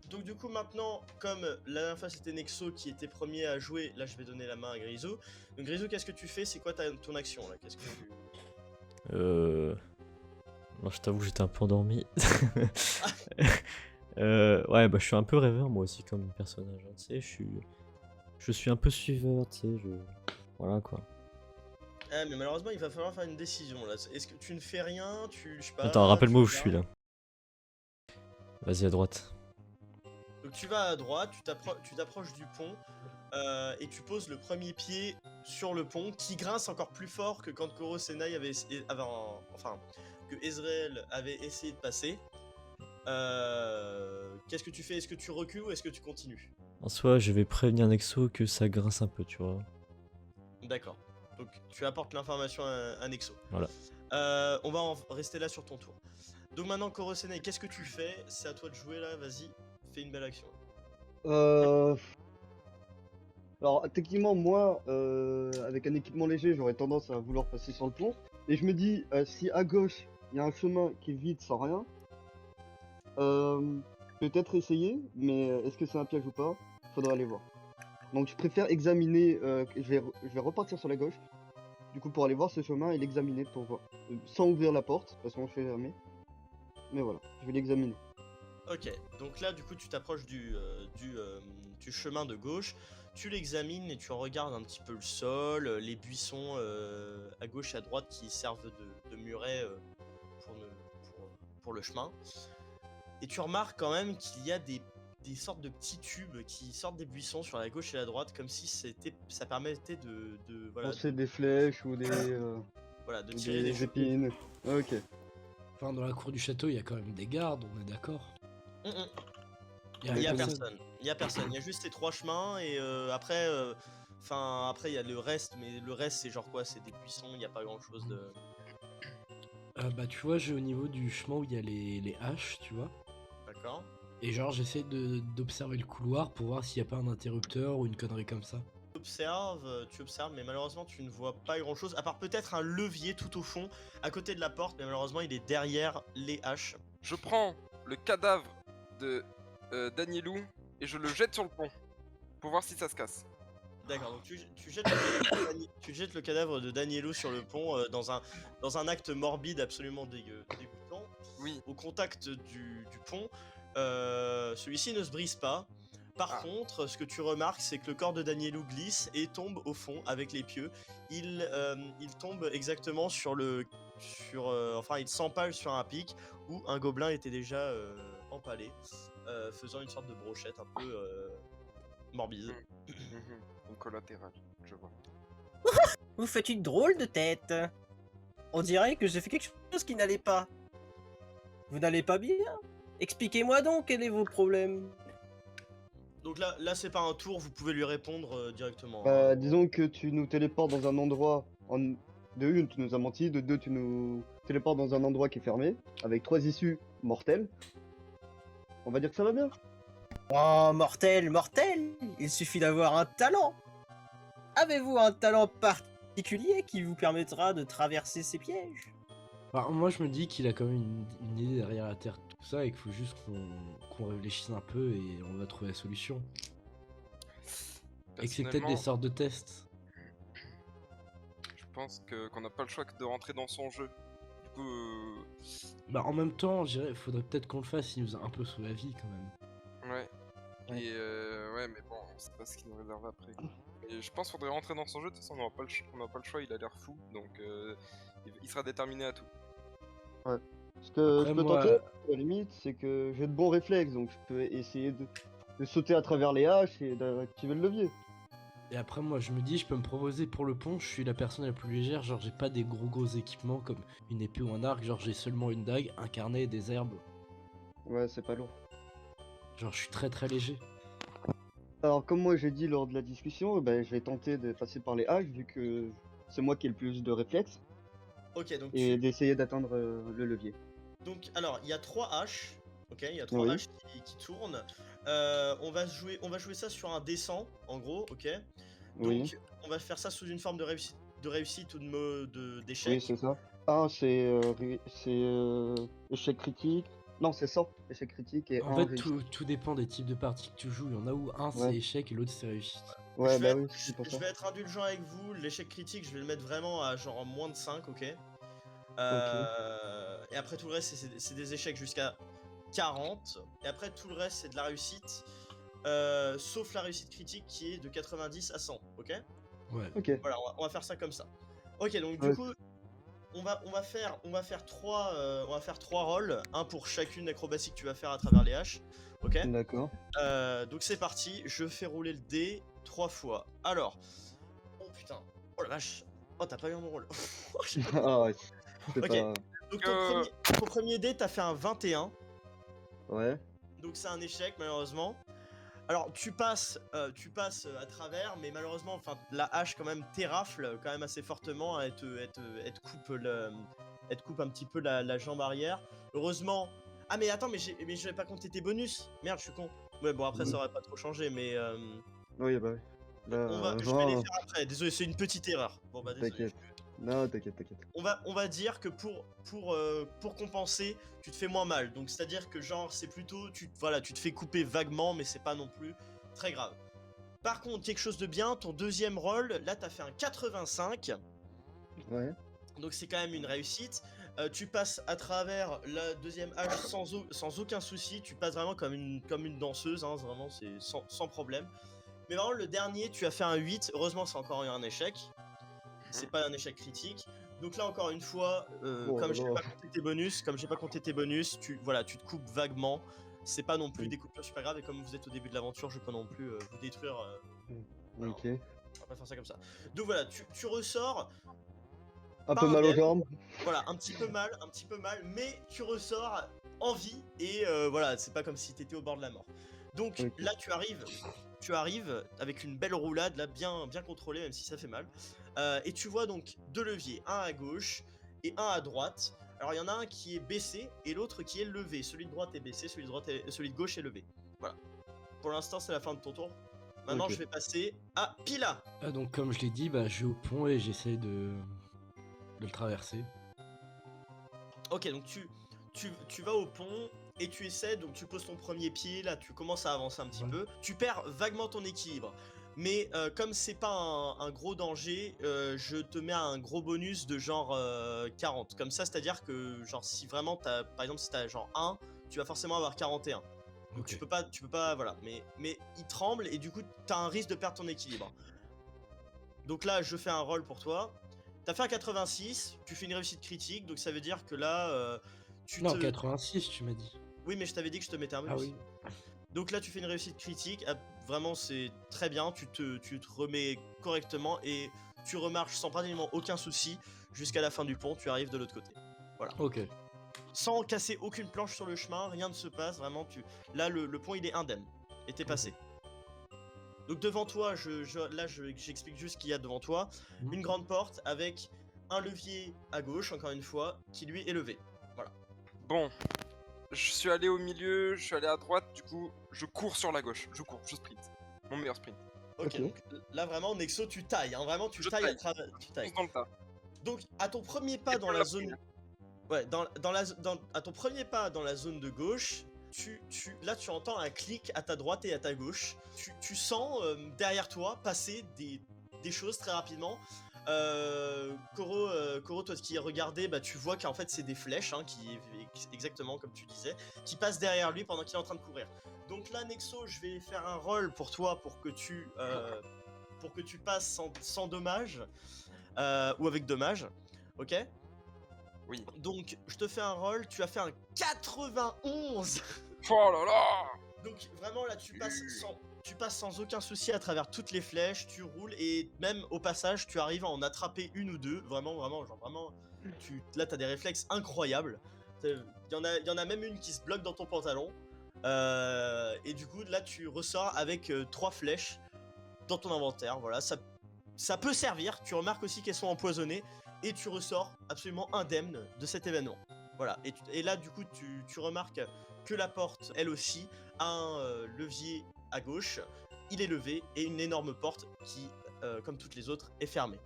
Donc du coup maintenant, comme la dernière fois c'était Nexo qui était premier à jouer, là je vais donner la main à Grisou. Donc Grisou, qu'est-ce que tu fais? C'est quoi ton action là? Qu'est-ce que tu... Non, je t'avoue, j'étais un peu endormi. Ouais, bah je suis un peu rêveur moi aussi comme personnage. Hein, tu sais, je suis un peu suiveur, tu sais, voilà quoi. Ah mais malheureusement il va falloir faire une décision là. Est-ce que tu ne fais rien? Je sais pas... Attends, rappelle-moi où tu je suis là. Vas-y à droite. Donc tu vas à droite, tu t'approches du pont et tu poses le premier pied sur le pont qui grince encore plus fort que quand Koro Senai enfin que Ezreal avait essayé de passer. Qu'est-ce que tu fais? Est-ce que tu recules ou est-ce que tu continues? En soi, je vais prévenir Nexo que ça grince un peu, tu vois. D'accord. Donc tu apportes l'information à Nexo. Voilà. On va rester là sur ton tour. Donc maintenant Koro Senai, qu'est-ce que tu fais? C'est à toi de jouer là, vas-y, fais une belle action. Alors techniquement moi, avec un équipement léger, j'aurais tendance à vouloir passer sur le pont. Et je me dis, si à gauche, il y a un chemin qui est vide sans rien, peut-être essayer, mais est-ce que c'est un piège ou pas? Faudra aller voir. Donc je préfère examiner, je vais repartir sur la gauche, du coup pour aller voir ce chemin et l'examiner pour voir. Sans ouvrir la porte, parce qu'on fait jamais. Mais voilà, je vais l'examiner. Ok, donc là du coup tu t'approches du chemin de gauche, tu l'examines et tu regardes un petit peu le sol, les buissons à gauche et à droite qui servent de muret pour le chemin. Et tu remarques quand même qu'il y a des sortes de petits tubes qui sortent des buissons sur la gauche et la droite comme si ça permettait voilà, Lancer des flèches ou des, voilà, de ou tirer des choses. épines. Ok. Enfin dans la cour du château il y a quand même des gardes, on est d'accord. Il y a personne. Il y a personne. Il y a juste ces 3 chemins et après, après il y a le reste, mais le reste c'est genre quoi? C'est des buissons. Il n'y a pas grand chose de. Bah tu vois, j'ai au niveau du chemin où il y a les haches, tu vois. D'accord. Et genre j'essaie d'observer le couloir pour voir s'il n'y a pas un interrupteur ou une connerie comme ça. Tu observes, mais malheureusement tu ne vois pas grand chose, à part peut-être un levier tout au fond, à côté de la porte, mais malheureusement il est derrière les haches. Je prends le cadavre de Danielou et je le jette sur le pont pour voir si ça se casse. D'accord, donc tu jettes le cadavre de Daniello sur le pont dans un acte morbide absolument dégoûtant. Oui. Au contact du pont, celui-ci ne se brise pas. Par Ah. contre, ce que tu remarques, c'est que le corps de Danielou glisse et tombe au fond avec les pieux. Il tombe exactement enfin, il s'empale sur un pic où un gobelin était déjà empalé, faisant une sorte de brochette un peu morbide. Une collatérale, je vois. Vous faites une drôle de tête. On dirait que j'ai fait quelque chose qui n'allait pas. Vous n'allez pas bien? Expliquez-moi donc quel est vos problèmes. Donc là c'est pas un tour, vous pouvez lui répondre directement. Bah, disons que tu nous téléportes dans un endroit. De une, tu nous as menti. De deux, tu nous téléportes dans un endroit qui est fermé, avec 3 issues mortelles. On va dire que ça va bien. Oh, mortel, mortel. Il suffit d'avoir un talent. Avez-vous un talent particulier qui vous permettra de traverser ces pièges? Bah, moi, je me dis qu'il a quand même une idée derrière la Terre, tout ça, et qu'il faut juste qu'on réfléchisse un peu et on va trouver la solution. Et que c'est peut-être des Personnellement, sortes de tests. je pense qu'on n'a pas le choix que de rentrer dans son jeu. Du coup, Bah, en même temps, je dirais, faudrait peut-être qu'on le fasse, il nous a un peu sauvé la vie quand même. ouais. Ouais. Et ouais, mais bon, on sait pas ce qu'il nous réserve après. Et je pense qu'il faudrait rentrer dans son jeu, de toute façon, on n'aura pas le choix, il a l'air fou, donc il sera déterminé à tout. Ce que Après, je peux moi- tenter, à la limite, c'est que j'ai de bons réflexes, donc je peux essayer de sauter à travers les haches et d'activer le levier. Et après, moi, je me dis, je peux me proposer pour le pont, je suis la personne la plus légère, genre j'ai pas des gros équipements comme une épée ou un arc, genre j'ai seulement une dague, un carnet et des herbes. Ouais, c'est pas lourd. Genre je suis très léger. Alors, comme moi j'ai dit lors de la discussion, je vais tenter de passer par les haches, vu que c'est moi qui ai le plus de réflexes, Ok, donc et d'essayer d'atteindre le levier. Donc, alors, il y a 3 haches. Ok, il y a 3 Oui. haches qui tournent. On va jouer ça sur un descend, en gros, ok. Donc, Oui, on va faire ça sous une forme de réussite ou d'échec. oui, c'est ça. Un, c'est échec critique. Non, c'est 100 échec critique et En un fait, réussite. tout dépend des types de parties que tu joues. Il y en a où un c'est Ouais. échec et l'autre c'est réussite. Ouais, je vais, bah oui, être, c'est pour je ça. vais être indulgent avec vous. L'échec critique, je vais le mettre vraiment à genre moins de 5, ok. Et après, tout le reste, c'est des échecs jusqu'à 40. Et après, tout le reste, c'est de la réussite. Sauf la réussite critique qui est de 90 à 100, ok. Ouais. Ok. Voilà, on va faire ça comme ça. Ok, donc du Ouais. coup, on va faire trois rôles, un pour chacune acrobatie que tu vas faire à travers les haches. Ok. D'accord. Donc c'est parti. Je fais rouler le dé 3 fois. Alors, oh putain, oh la vache, oh t'as pas eu mon rôle. J'ai pas- Ah ouais, c'est Ok. pas... Donc ton premier dé, t'as fait un 21. Ouais. Donc c'est un échec malheureusement. Alors tu passes à travers, mais malheureusement, enfin la hache quand même t'érafle quand même assez fortement, elle te coupe un petit peu la jambe arrière. Heureusement. Ah mais attends, mais je vais pas compter tes bonus. Merde, je suis con. Ouais bon après Oui. ça aurait pas trop changé, mais Oui, bah oui. Là, je vais les faire après. Désolé, c'est une petite erreur. Bon bah désolé. T'inquiète. Non, t'inquiète. On va dire que pour compenser, tu te fais moins mal. Donc c'est-à-dire que genre c'est plutôt tu te fais couper vaguement, mais c'est pas non plus très grave. Par contre, quelque chose de bien, ton deuxième rôle, là t'as fait un 85, Ouais. donc c'est quand même une réussite. Tu passes à travers la deuxième hache sans aucun souci, tu passes vraiment comme une danseuse, hein, vraiment c'est sans problème. Mais vraiment le dernier, tu as fait un 8, heureusement c'est encore un échec. C'est pas un échec critique. Donc là encore une fois, Oh comme là j'ai là. pas compté tes bonus, tu te coupes vaguement. C'est pas non plus des coupures super graves et comme vous êtes au début de l'aventure, je peux pas non plus vous détruire. Alors, Ok. on va pas faire ça comme ça. Donc voilà, tu ressors, Un pas peu mal aux indemne. jambes. Voilà, un petit peu mal, mais tu ressors en vie et voilà, c'est pas comme si t'étais au bord de la mort. Donc Ok. là, tu arrives avec une belle roulade, là, bien contrôlée, même si ça fait mal. Et tu vois donc 2 leviers, un à gauche et un à droite. Alors il y en a un qui est baissé et l'autre qui est levé. Celui de droite est baissé, celui de gauche est levé. Voilà. Pour l'instant, c'est la fin de ton tour. Maintenant, Ok. je vais passer à Pila. Ah, donc comme je l'ai dit, bah je vais au pont et j'essaie de le traverser. Ok, donc tu vas au pont et tu essaies, donc tu poses ton premier pied, là tu commences à avancer un petit Ouais. peu. Tu perds vaguement ton équilibre. Mais comme c'est pas un gros danger, je te mets un gros bonus de genre 40. Comme ça, c'est-à-dire que genre si vraiment par exemple si t'as genre 1, tu vas forcément avoir 41. Donc Ok. tu peux pas, voilà. Mais il tremble et du coup, t'as un risque de perdre ton équilibre. Donc là, je fais un roll pour toi. T'as fait un 86, tu fais une réussite critique, donc ça veut dire que là, Non, 86, tu m'as dit. Oui, mais je t'avais dit que je te mettais un bonus. Ah oui. Donc là, tu fais une réussite critique. Vraiment, c'est très bien. Tu te remets correctement et tu remarches sans pratiquement aucun souci jusqu'à la fin du pont. Tu arrives de l'autre côté. Voilà. Ok. Sans casser aucune planche sur le chemin, rien ne se passe. Vraiment, là, le pont, il est indemne. Et t'es passé. Donc devant toi, j'explique juste ce qu'il y a devant toi. Mhm. Une grande porte avec un levier à gauche, encore une fois, qui lui est levé. Voilà. Bon, je suis allé au milieu, je suis allé à droite, du coup, je cours sur la gauche. Je cours, je sprint. Mon meilleur sprint. Ok, Ok. donc là vraiment, Nexo, tu tailles. Hein, vraiment, tu Je tailles à taille. travers. Tu tailles. Fonce dans le tas. Donc, à ton premier pas Et dans pas la la zone. première. Ouais, à ton premier pas dans la zone de gauche, là tu entends un clic à ta droite et à ta gauche. Tu sens derrière toi passer des choses très rapidement. Koro, toi qui regardais, bah, tu vois qu'en fait c'est des flèches, hein, exactement comme tu disais, qui passent derrière lui pendant qu'il est en train de courir. Donc là, Nexo, je vais faire un roll pour toi pour que tu passes sans dommage, ou avec dommage, ok? Oui. Donc, je te fais un roll, tu as fait un 91. Oh là là! Donc, vraiment, là, tu passes sans aucun souci à travers toutes les flèches, tu roules, et même au passage, tu arrives à en attraper une ou deux. Vraiment, là, t'as des réflexes incroyables. Il y en a même une qui se bloque dans ton pantalon. Et du coup, là, tu ressors avec 3 flèches dans ton inventaire. Voilà, ça peut servir. Tu remarques aussi qu'elles sont empoisonnées. Et tu ressors absolument indemne de cet événement. Voilà, et là du coup tu remarques que la porte, elle aussi, a un levier à gauche, il est levé, et une énorme porte qui, comme toutes les autres, est fermée.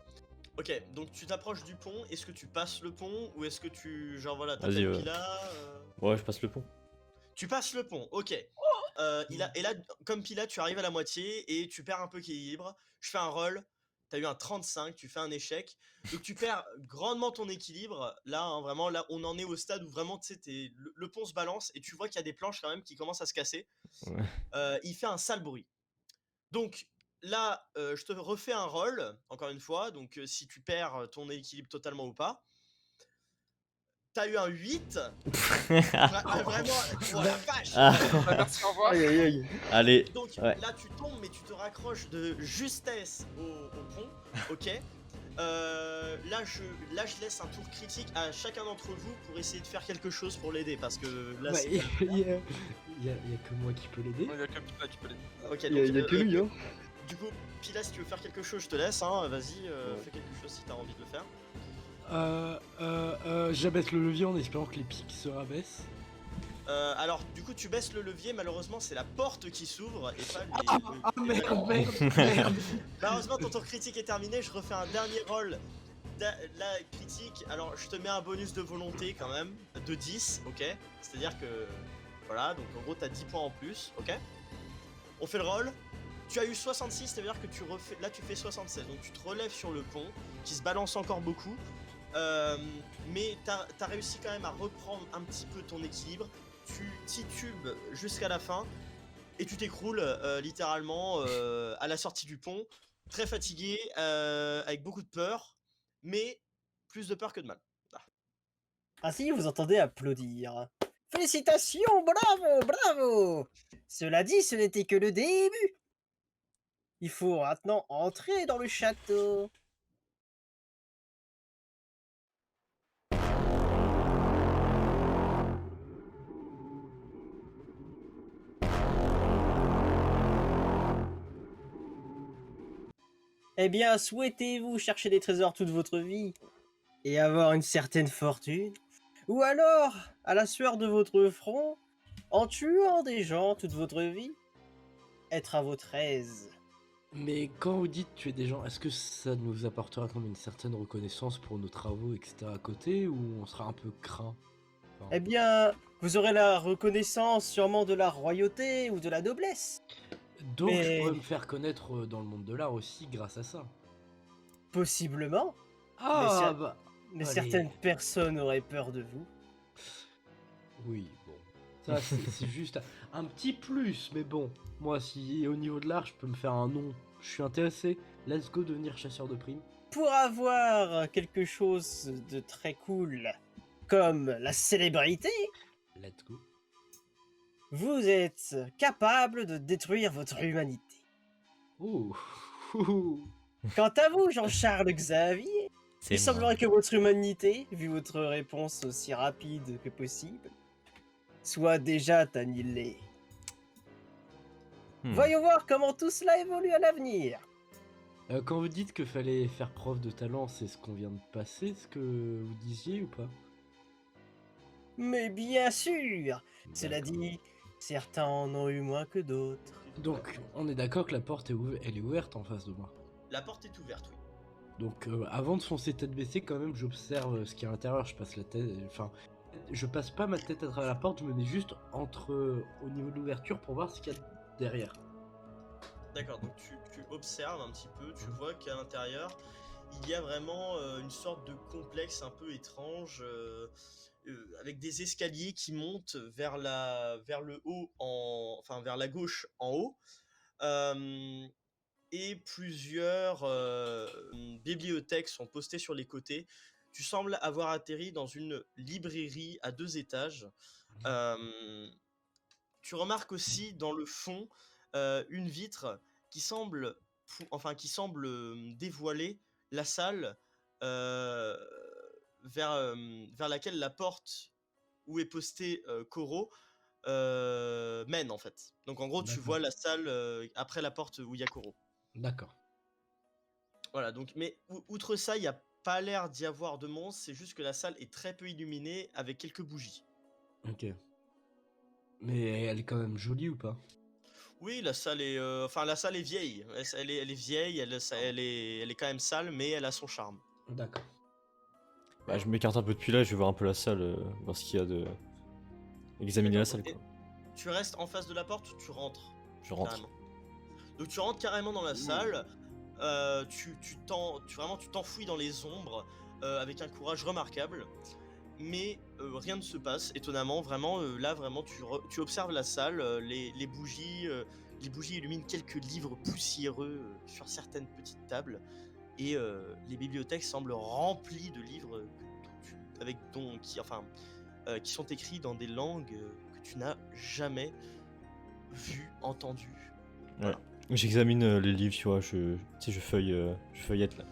Ok, donc tu t'approches du pont, est-ce que tu passes le pont, ou est-ce que tu, genre voilà, Vas-y, t'appelles ouais. Pila Ouais, je passe le pont. Tu passes le pont, ok. Et là, comme Pila, tu arrives à la moitié et tu perds un peu d'équilibre. Je fais un roll, t'as eu un 35, tu fais un échec. Donc tu perds grandement ton équilibre. Là, hein, vraiment, là, on en est au stade où vraiment, tu sais, le pont se balance et tu vois qu'il y a des planches quand même qui commencent à se casser. Ouais. Il fait un sale bruit. Donc là, je te refais un roll, encore une fois. Donc si tu perds ton équilibre totalement ou pas. T'as eu un 8. Vraiment, oh la vache. Ah. Bah, merci, au revoir. Aïe aïe aïe. Allez, Donc ouais. là tu tombes, mais tu te raccroches de justesse au pont, ok. Là je laisse un tour critique à chacun d'entre vous pour essayer de faire quelque chose pour l'aider, parce que là Bah, c'est... il y a que moi qui peux l'aider. Il y a que Pila qui peut l'aider. Ok, Il y a que lui, hein. Du coup, Pila, si tu veux faire quelque chose, je te laisse, hein, vas-y, Ouais. fais quelque chose si t'as envie de le faire. J'abaisse le levier en espérant que les pics se rabaissent. Alors, du coup, tu baisses le levier, malheureusement, c'est la porte qui s'ouvre et pas les... Ah merde, merde, merde. Malheureusement, ton tour critique est terminé, je refais un dernier roll. La critique, alors je te mets un bonus de volonté quand même, de 10, ok. C'est-à-dire que, voilà, donc en gros t'as 10 points en plus, ok. On fait le roll. Tu as eu 66, c'est-à-dire que là tu fais 76, donc tu te relèves sur le pont, qui se balance encore beaucoup. Mais t'as réussi quand même à reprendre un petit peu ton équilibre. Tu titubes jusqu'à la fin et tu t'écroules littéralement à la sortie du pont, très fatigué, avec beaucoup de peur, mais plus de peur que de mal. Ainsi, vous entendez applaudir. Félicitations, bravo, bravo. Cela dit, ce n'était que le début. Il faut maintenant entrer dans le château. Eh bien, souhaitez-vous chercher des trésors toute votre vie et avoir une certaine fortune? Ou alors, à la sueur de votre front, en tuant des gens toute votre vie, être à votre aise? Mais quand vous dites tuer des gens, est-ce que ça nous apportera comme une certaine reconnaissance pour nos travaux, etc. à côté, ou on sera un peu craint? Enfin, Eh bien, vous aurez la reconnaissance sûrement de la royauté ou de la noblesse. donc je mais- pourrais me faire connaître dans le monde de l'art aussi grâce à ça. Possiblement, Ah Mais bah mais allez. certaines personnes auraient peur de vous. Oui, bon. Ça c'est juste... un petit plus, mais bon. Moi, si au niveau de l'art, je peux me faire un nom, je suis intéressé. Let's go devenir chasseur de primes. Pour avoir quelque chose de très cool, comme la célébrité, Let's go. vous êtes capable de détruire votre humanité. Oh. Quant à vous, Jean-Charles Xavier, C'est il moi. semblerait que votre humanité, vu votre réponse aussi rapide que possible, soit déjà annihilée. Voyons voir comment tout cela évolue à l'avenir. Quand vous dites que fallait faire preuve de talent, c'est ce qu'on vient de passer, ce que vous disiez ou pas? Mais bien sûr, cela D'accord. dit, certains en ont eu moins que d'autres. Donc, on est d'accord que la porte elle est ouverte en face de moi. La porte est ouverte, oui. Donc, avant de foncer tête baissée, quand même, j'observe ce qu'il y a à l'intérieur. Je passe la tête, enfin, je passe pas ma tête à travers la porte, je me mets juste au niveau de l'ouverture pour voir ce qu'il y a derrière. D'accord, donc tu observes un petit peu, tu vois qu'à l'intérieur, il y a vraiment une sorte de complexe un peu étrange, avec des escaliers qui montent vers le haut, enfin vers la gauche en haut, et plusieurs bibliothèques sont postées sur les côtés. Tu sembles avoir atterri dans une librairie à 2 étages. Tu remarques aussi dans le fond une vitre qui semble, dévoiler la salle euh, vers laquelle la porte où est posté Koro mène en fait. Donc en gros, tu D'accord. vois la salle après la porte où il y a Koro. D'accord. Voilà, donc, mais outre ça, il n'y a pas l'air d'y avoir de monstres, c'est juste que la salle est très peu illuminée avec quelques bougies. Ok. Mais elle est quand même jolie ou pas? Oui, la salle est, la salle est vieille. Elle est vieille, elle est quand même sale, mais elle a son charme. D'accord. Bah, je m'écarte un peu depuis là, je vais voir un peu la salle, voir ce qu'il y a de. Examiner la salle, D'accord. quoi. Tu restes en face de la porte ou tu rentres Je rentre. carrément. Donc tu rentres carrément dans la salle. Tu t'enfouis dans les ombres avec un courage remarquable. Mais rien ne se passe, étonnamment. Vraiment, là, vraiment, tu observes la salle. Les bougies illuminent quelques livres poussiéreux sur certaines petites tables. Et les bibliothèques semblent remplies de livres qui sont écrits dans des langues que tu n'as jamais vues, entendues. Ouais. J'examine les livres, tu vois, je feuillette là.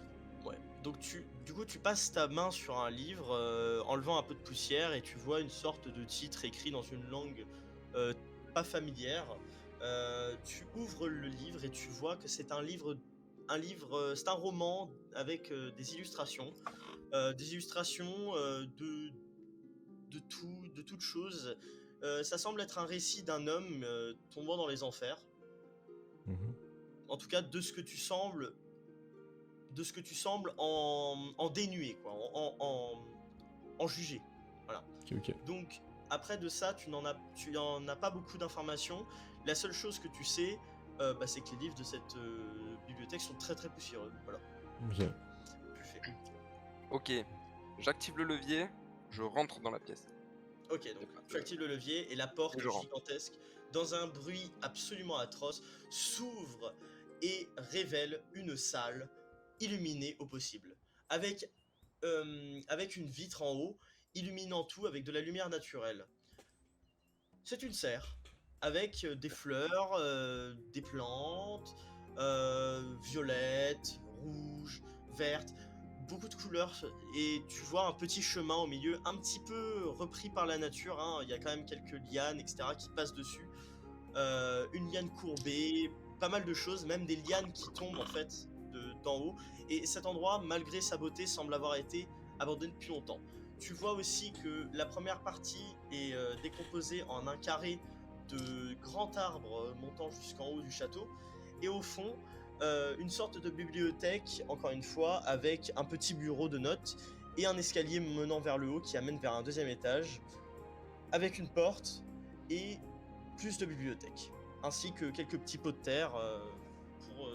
Ouais. Donc du coup, tu passes ta main sur un livre, enlevant un peu de poussière, et tu vois une sorte de titre écrit dans une langue pas familière. Tu ouvres le livre et tu vois que c'est c'est un roman avec des illustrations, de toutes choses. Ça semble être un récit d'un homme tombant dans les enfers. Mhm. En tout cas, de ce que tu sembles en dénuer, quoi, en juger. Voilà. Ok. Donc, après de ça, tu n'en as pas beaucoup d'informations. La seule chose que tu sais, c'est que les livres de cette bibliothèque sont très très poussiéreux. Voilà. Ok. Tu fais. Ok, j'active le levier, je rentre dans la pièce. Ok, donc tu actives le levier et la porte Et je rentre. gigantesque, dans un bruit absolument atroce, s'ouvre et révèle une salle illuminée au possible, avec une vitre en haut, illuminant tout avec de la lumière naturelle. C'est une serre, avec des fleurs, des plantes, violettes, rouges, vertes, beaucoup de couleurs, et tu vois un petit chemin au milieu, un petit peu repris par la nature, hein. Il y a quand même quelques lianes, etc., qui passent dessus. Une liane courbée, pas mal de choses, même des lianes qui tombent en fait d'en haut. Et cet endroit, malgré sa beauté, semble avoir été abandonné depuis longtemps. Tu vois aussi que la première partie est décomposée en un carré de grands arbres montant jusqu'en haut du château. Et au fond, une sorte de bibliothèque, encore une fois, avec un petit bureau de notes et un escalier menant vers le haut qui amène vers un deuxième étage, avec une porte et plus de bibliothèques, ainsi que quelques petits pots de terre pour,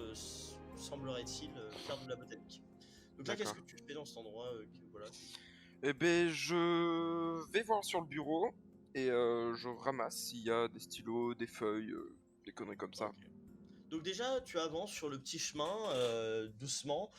semblerait-il, faire de la botanique. Donc là, qu'est-ce que D'accord. tu fais dans cet endroit voilà. Eh ben, je vais voir sur le bureau et je ramasse s'il y a des stylos, des feuilles, des conneries comme ça. Ok. Donc déjà, tu avances sur le petit chemin doucement,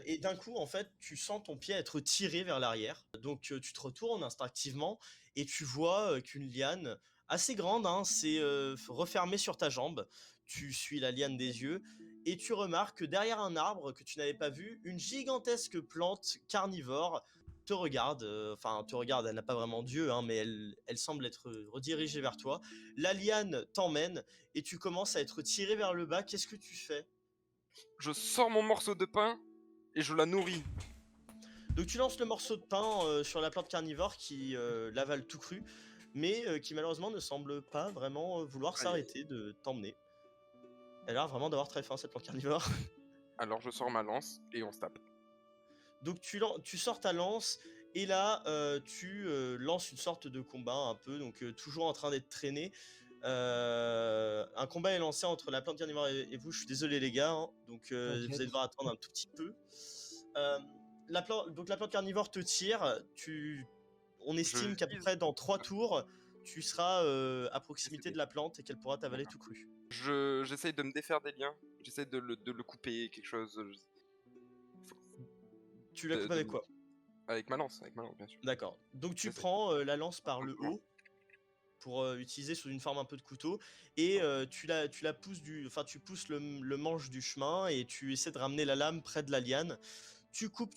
et d'un coup, en fait, tu sens ton pied être tiré vers l'arrière. Donc tu te retournes instinctivement et tu vois qu'une liane assez grande, hein, s'est refermée sur ta jambe. Tu suis la liane des yeux et tu remarques que derrière un arbre que tu n'avais pas vu, une gigantesque plante carnivore te regarde. Enfin, te regarde, elle n'a pas vraiment d'yeux, hein, mais elle semble être redirigée vers toi. La liane t'emmène et tu commences à être tiré vers le bas. Qu'est-ce que tu fais? Je sors mon morceau de pain et je la nourris. Donc tu lances le morceau de pain sur la plante carnivore qui l'avale tout cru, mais qui malheureusement ne semble pas vraiment vouloir Aïe, aïe, aïe. s'arrêter de t'emmener. Elle a l'air vraiment d'avoir très faim cette plante carnivore. Alors je sors ma lance et on se tape. Donc tu sors ta lance et là tu lances une sorte de combat un peu, donc toujours en train d'être traîné. Un combat est lancé entre la plante carnivore et vous. Je suis désolé les gars, hein. Donc vous T'inquiète. allez devoir attendre un tout petit peu. Euh, donc la plante carnivore te tire. On estime qu'à peu vise- près dans 3 tours, tu seras à proximité de la plante et qu'elle pourra t'avaler tout cru. J'essaye de me défaire des liens. J'essaye de le couper, quelque chose. Tu la coupes avec quoi? Avec ma lance, bien sûr. D'accord. Donc tu J'essaie. prends la lance par le haut pour utiliser sous une forme un peu de couteau et tu la pousses enfin tu pousses le manche du chemin et tu essaies de ramener la lame près de la liane. Tu coupes.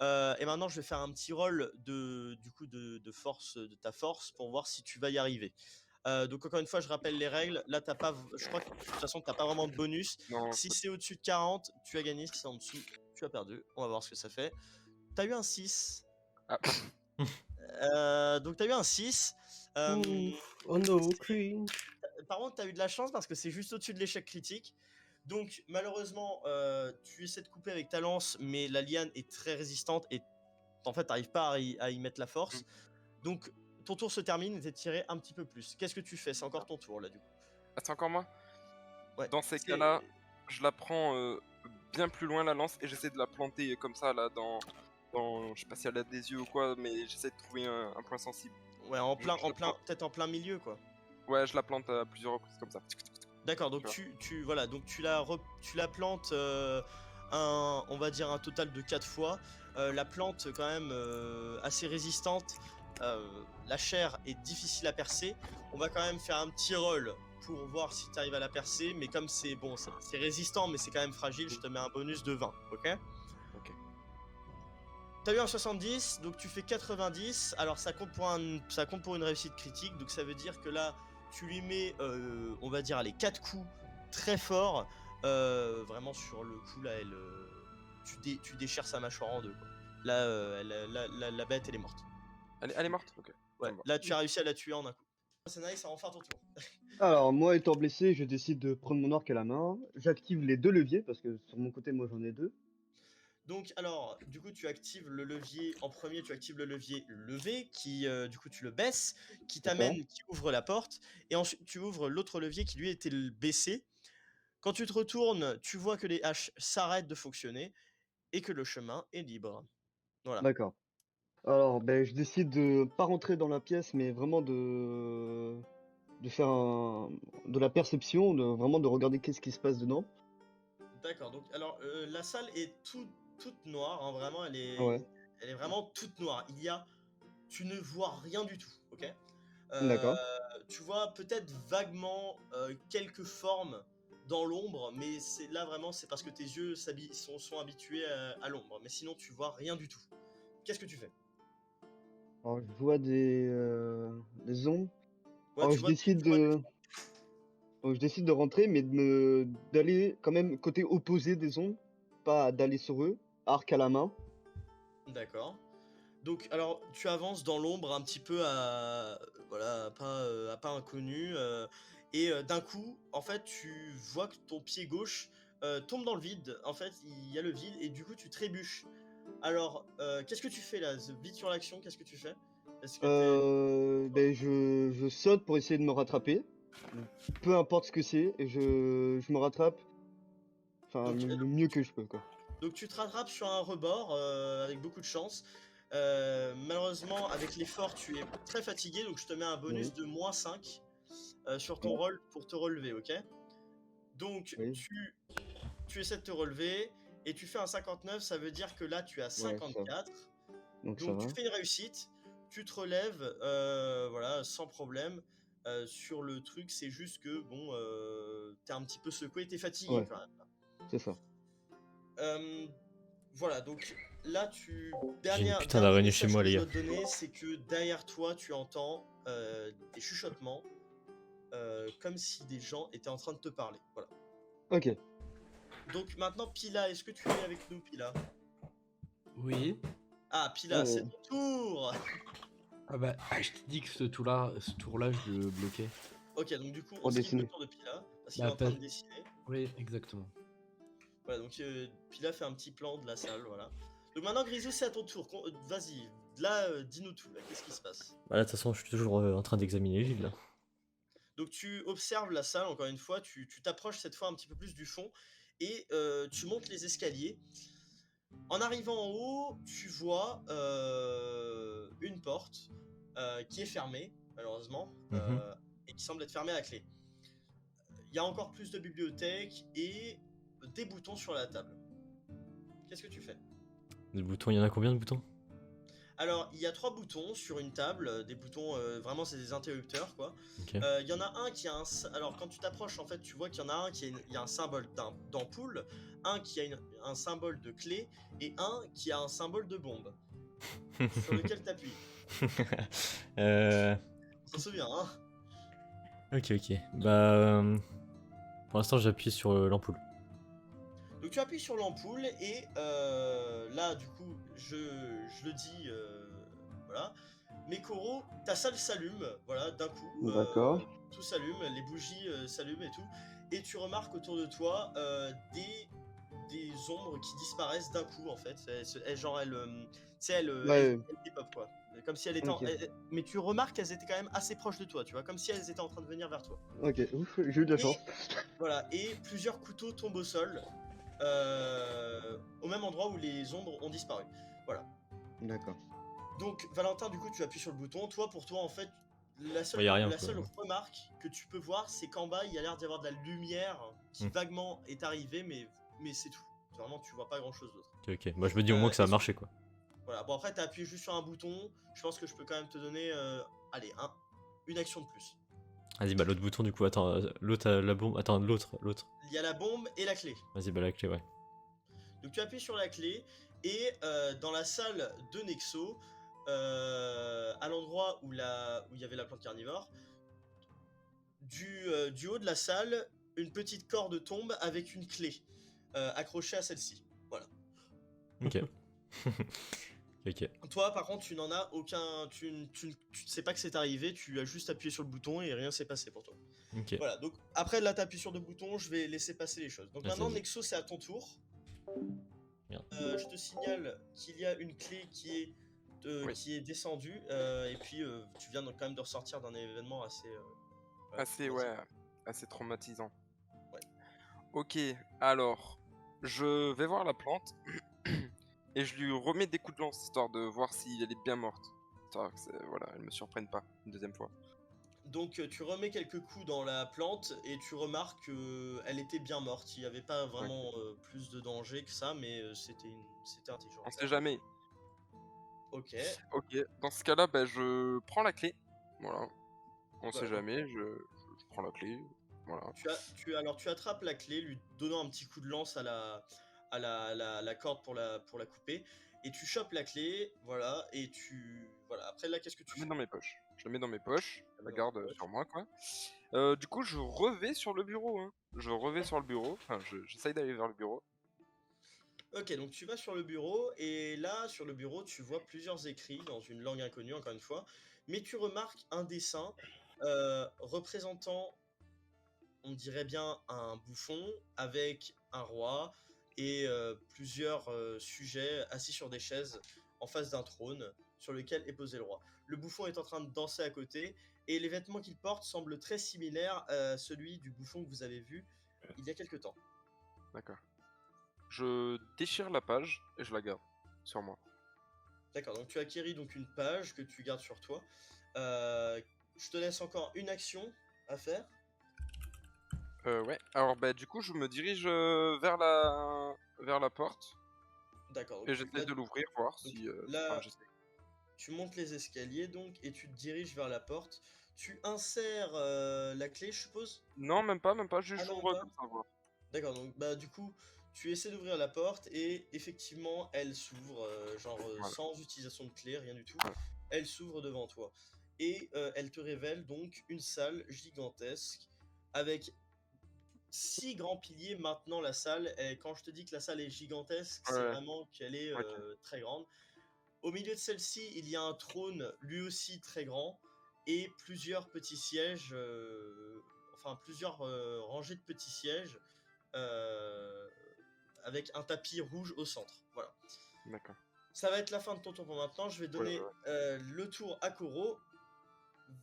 Et maintenant je vais faire un petit roll de force, de ta force, pour voir si tu vas y arriver. Donc encore une fois je rappelle les règles. Là t'as pas, je crois que de toute façon t'as pas vraiment de bonus. Non, Si c'est au-dessus de 40, tu as gagné. Si c'est en dessous, tu as perdu. On va voir ce que ça fait. T'as eu un 6. Ah. Donc t'as eu un 6. Oh no, cringe. Par contre, t'as eu de la chance parce que c'est juste au-dessus de l'échec critique. Donc, malheureusement, tu essaies de couper avec ta lance, mais la liane est très résistante et en fait, t'arrives pas à y mettre la force. Donc, ton tour se termine et t'es tiré un petit peu plus. Qu'est-ce que tu fais? C'est encore ton tour là, du coup. Ah, c'est encore moi? Ouais. Dans ces C'est- cas-là, je la prends bien plus loin la lance et j'essaie de la planter comme ça là je sais pas si elle a des yeux ou quoi, mais j'essaie de trouver un point sensible. Ouais, peut-être en plein milieu, quoi. Ouais, je la plante à plusieurs reprises comme ça. D'accord, donc voilà, donc tu la plantes on va dire un total de 4 fois. La plante quand même assez résistante. La chair est difficile à percer. On va quand même faire un petit roll pour voir si tu arrives à la percer, mais comme c'est bon, c'est résistant, mais c'est quand même fragile, je te mets un bonus de 20, ok? Ok. T'as eu un 70, donc tu fais 90. Alors ça compte pour une réussite critique, donc ça veut dire que là, tu lui mets, on va dire, les 4 coups très forts. Vraiment sur le coup, là, tu déchires sa mâchoire en deux, quoi. Là, la bête, elle est morte. Elle est morte? Ok. Ouais, Ça me va. là, tu as réussi à la tuer en un coup. C'est nice, enfin ton tour. Alors, moi étant blessé, je décide de prendre mon arc à la main. J'active les 2 leviers parce que sur mon côté, moi j'en ai 2. Donc, alors, du coup, tu actives le levier. En premier, tu actives le levier levé, qui, du coup, tu le baisses, qui t'amène, qui ouvre la porte. Et ensuite, tu ouvres l'autre levier qui, lui, était baissé. Quand tu te retournes, tu vois que les haches s'arrêtent de fonctionner et que le chemin est libre. Voilà. D'accord. Alors, ben, je décide de pas rentrer dans la pièce, mais vraiment de faire de la perception, vraiment de regarder qu'est-ce qui se passe dedans. D'accord. Donc, alors, la salle est toute noire, hein, vraiment, Ouais, elle est vraiment toute noire. Tu ne vois rien du tout, ok? d'accord. Tu vois peut-être vaguement quelques formes dans l'ombre, mais là vraiment c'est parce que tes yeux sont habitués à l'ombre. Mais sinon tu vois rien du tout. Qu'est-ce que tu fais? Alors, je vois des ombres. Ouais, Alors, tu vois, je décide de rentrer, mais d'aller quand même côté opposé des ombres, pas d'aller sur eux, arc à la main. D'accord. Donc alors tu avances dans l'ombre un petit peu voilà, à pas inconnu, et d'un coup en fait tu vois que ton pied gauche tombe dans le vide. En fait il y a le vide et du coup tu trébuches. Alors qu'est-ce que tu fais là? Vite sur l'action, qu'est-ce que tu fais? Est-ce que Ben, je saute pour essayer de me rattraper. Peu importe ce que c'est, et je me rattrape, enfin donc, le mieux que je peux, quoi. donc tu te rattrapes sur un rebord avec beaucoup de chance. Malheureusement, avec l'effort, tu es très fatigué, donc je te mets un bonus Oui. de -5 sur ton Oui. rôle pour te relever, ok? Donc, Oui. tu essaies de te relever et tu fais un 59, ça veut dire que là, tu as Ouais, ça. 54. Donc ça Donc, tu va. fais une réussite, tu te relèves, voilà, sans problème. Sur le truc, c'est juste que, bon, t'es un petit peu secoué, t'es fatigué Ouais, quand même. c'est ça. Voilà, donc là, J'ai une putain dernier d'araignée chez message moi, que les je gars. dois te donner, c'est que derrière toi, tu entends des chuchotements, comme si des gens étaient en train de te parler. Voilà. Ok. Donc maintenant, Pila, est-ce que tu es avec nous, Pila? Oui. Ah, Pila, c'est Ouais. ton tour. Ah bah, je t'ai dit que ce tour-là, je le bloquais. Ok, donc du coup, on Pour skip le dessiner. tour de Pila, parce qu'il est Bah, en train pas... de dessiner. Oui, exactement. Voilà, donc Pila fait un petit plan de la salle, voilà. Donc maintenant, Grisou, c'est à ton tour. Vas-y, là, dis-nous tout, là. Qu'est-ce qui se passe? Bah là, de toute façon, je suis toujours en train d'examiner les villes, là. Donc tu observes la salle, encore une fois, tu t'approches cette fois un petit peu plus du fond, et tu montes les escaliers. En arrivant en haut, tu vois une porte qui est fermée, malheureusement, Mhm. et qui semble être fermée à clé. Il y a encore plus de bibliothèques et des boutons sur la table. Qu'est-ce que tu fais? Des boutons, il y en a combien de boutons? Alors, il y a 3 boutons sur une table, des boutons, vraiment c'est des interrupteurs quoi. Ok. Il y en a un qui a un... Alors quand tu t'approches en fait, tu vois qu'il y en a un qui a, il y a un symbole d'ampoule, un qui a un symbole de clé, et un qui a un symbole de bombe, sur lequel t'appuies. euh... On s'en souvient, hein? Ok, ok. Bah... Pour l'instant, j'appuie sur l'ampoule. Donc tu appuies sur l'ampoule, et là du coup, je le dis, voilà. Mais Koro, ta salle s'allume, voilà, d'un coup, D'accord. tout s'allume, les bougies s'allument et tout, et tu remarques autour de toi des ombres qui disparaissent d'un coup en fait. Genre elles, tu sais, Ouais. elles dépop quoi. Comme si elles étaient, Ok. mais tu remarques qu'elles étaient quand même assez proches de toi, tu vois, comme si elles étaient en train de venir vers toi. Ok. Ouf, j'ai eu de la Et chance. voilà, et plusieurs couteaux tombent au sol, au même endroit où les ombres ont disparu. Voilà. D'accord. Donc Valentin, du coup, tu appuies sur le bouton. Toi, pour toi, en fait, Ouais, y a rien, la quoi. seule remarque que tu peux voir, c'est qu'en bas, il y a l'air d'y avoir de la lumière qui Hmm. vaguement est arrivée, mais c'est tout. Vraiment, tu vois pas grand-chose d'autre. Ok, ok. Moi, je me dis au moins que ça a est-ce- marché, quoi. Voilà. Bon, après, t'as appuyé juste sur un bouton. Je pense que je peux quand même te donner, allez, une action de plus. Vas-y, bah l'autre bouton, du coup, attends, l'autre, la bombe... Attends, l'autre. Il y a la bombe et la clé. Vas-y, bah la clé, ouais. Donc tu appuies sur la clé, et dans la salle de Nexo, à l'endroit où il y avait la plante carnivore, du haut de la salle, une petite corde tombe avec une clé accrochée à celle-ci. Voilà. Ok. Ok. Toi, par contre, tu n'en as aucun. Tu ne sais pas que c'est arrivé, tu as juste appuyé sur le bouton et rien s'est passé pour toi. Ok. Voilà, donc après là, t'appuies sur deux boutons, je vais laisser passer les choses. Donc Vas-y, maintenant, vas-y. Nexo, c'est à ton tour. Merde. Je te signale qu'il y a une clé Oui. qui est descendue, et puis tu viens donc quand même de ressortir d'un événement assez. Voilà, Assez, traumatisant. ouais, assez traumatisant. Ouais. Ok, alors, je vais voir la plante et je lui remets des coups de lance histoire de voir si elle est bien morte. Histoire que voilà, elle me surprenne pas une deuxième fois. Donc tu remets quelques coups dans la plante et tu remarques qu'elle était bien morte. Il n'y avait pas vraiment plus de danger que ça, mais c'était intelligent. On sait jamais. Ok. Ok, dans ce cas-là, bah, je prends la clé. Voilà, on sait Voilà, donc jamais, je prends la clé. Voilà. alors tu attrapes la clé, lui donnant un petit coup de lance à la corde pour la couper, et tu chopes la clé, voilà, et voilà. Après là, qu'est-ce que tu Je la mets fais? dans mes poches. Je la mets dans mes poches, Tu je la la mets dans tes garde poches. sur moi, quoi. Du coup, je revais sur le bureau. Hein. Je revais sur le bureau. Enfin, j'essaye d'aller vers le bureau. Ok, donc tu vas sur le bureau, et là, sur le bureau, tu vois plusieurs écrits dans une langue inconnue, encore une fois, mais tu remarques un dessin représentant, on dirait bien, un bouffon avec un roi et plusieurs sujets assis sur des chaises en face d'un trône sur lequel est posé le roi. Le bouffon est en train de danser à côté, et les vêtements qu'il porte semblent très similaires à celui du bouffon que vous avez vu il y a quelque temps. D'accord. Je déchire la page et je la garde sur moi. D'accord, donc tu acquéris donc une page que tu gardes sur toi. Je te laisse encore une action à faire. Ouais. Alors, bah, du coup, je me dirige vers la porte D'accord, et donc j'essaie là, de l'ouvrir, voir donc si. Enfin, là, j'essaie. tu montes les escaliers donc et tu te diriges vers la porte. Tu insères la clé, je suppose? Non, même pas, Ah juste non, même j'ouvre pas. comme ça, voir. D'accord, donc bah du coup, tu essaies d'ouvrir la porte et effectivement, elle s'ouvre, Voilà, sans utilisation de clé, rien du tout. voilà. Elle s'ouvre devant toi et elle te révèle donc une salle gigantesque avec 6 grands piliers maintenant la salle. Et quand je te dis que la salle est gigantesque, c'est Ouais, vraiment qu'elle est ok. très grande. Au milieu de celle-ci, il y a un trône, lui aussi très grand, et plusieurs petits sièges, enfin plusieurs rangées de petits sièges, euh, avec un tapis rouge au centre. Voilà. D'accord. Ça va être la fin de ton tour pour maintenant. Je vais Ouais, donner ouais. le tour à Koro.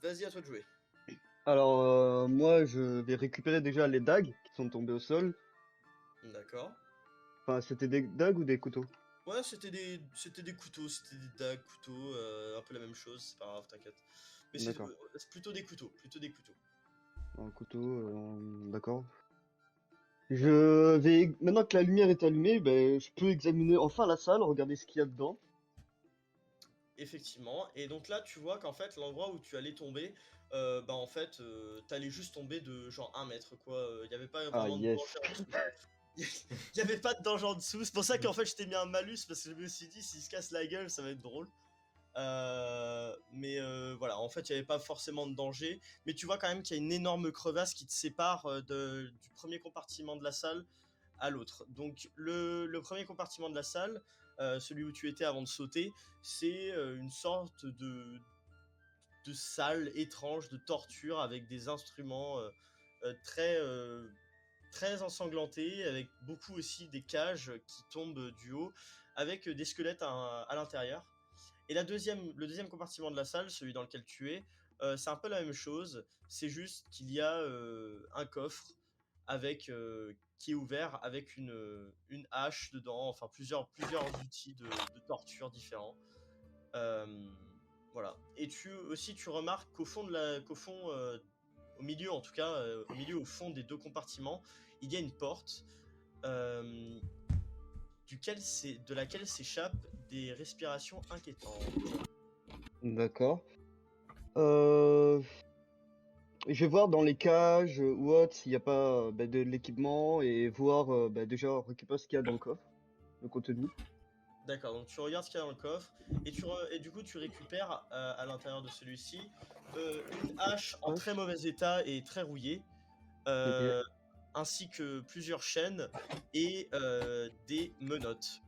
Vas-y, à toi de jouer. Alors, moi, je vais récupérer déjà les dagues qui sont tombées au sol. D'accord. Enfin, c'était des dagues ou des couteaux? Ouais, c'était des couteaux, c'était des dagues, couteaux, un peu la même chose, c'est pas grave, t'inquiète. Mais D'accord. c'est plutôt des couteaux, plutôt des couteaux. Un couteau, d'accord. Je vais, maintenant que la lumière est allumée, ben, je peux examiner enfin la salle, regarder ce qu'il y a dedans. Effectivement. Et donc là, tu vois qu'en fait, l'endroit où tu allais tomber, bah en fait, t'allais juste tomber de genre 1 mètre, quoi. Il n'y avait pas Ah, vraiment de yes. danger en dessous. Il n'y avait pas de danger en dessous. C'est pour ça qu'en fait, je t'ai mis un malus parce que je me suis dit, s'il se casse la gueule, ça va être drôle. Mais voilà, en fait, il n'y avait pas forcément de danger. Mais tu vois quand même qu'il y a une énorme crevasse qui te sépare du premier compartiment de la salle à l'autre. Donc le premier compartiment de la salle, celui où tu étais avant de sauter, c'est une sorte de salle étrange de torture avec des instruments très ensanglantés, avec beaucoup aussi des cages qui tombent du haut, avec des squelettes à l'intérieur. Et le deuxième compartiment de la salle, celui dans lequel tu es, c'est un peu la même chose. C'est juste qu'il y a un coffre qui est ouvert avec une hache dedans, enfin plusieurs outils de torture différents. Euh, voilà. Et tu remarques au milieu en tout cas, au milieu au fond des deux compartiments, il y a une porte euh, de laquelle s'échappent des respirations inquiétantes. D'accord. Euh, je vais voir dans les cages ou autre s'il n'y a pas de l'équipement et voir déjà récupérer ce qu'il y a dans le coffre, le contenu. D'accord, donc tu regardes ce qu'il y a dans le coffre et du coup tu récupères à l'intérieur de celui-ci une hache en Ouais. très mauvais état et très rouillée, Ok. euh, ainsi que plusieurs chaînes et des menottes.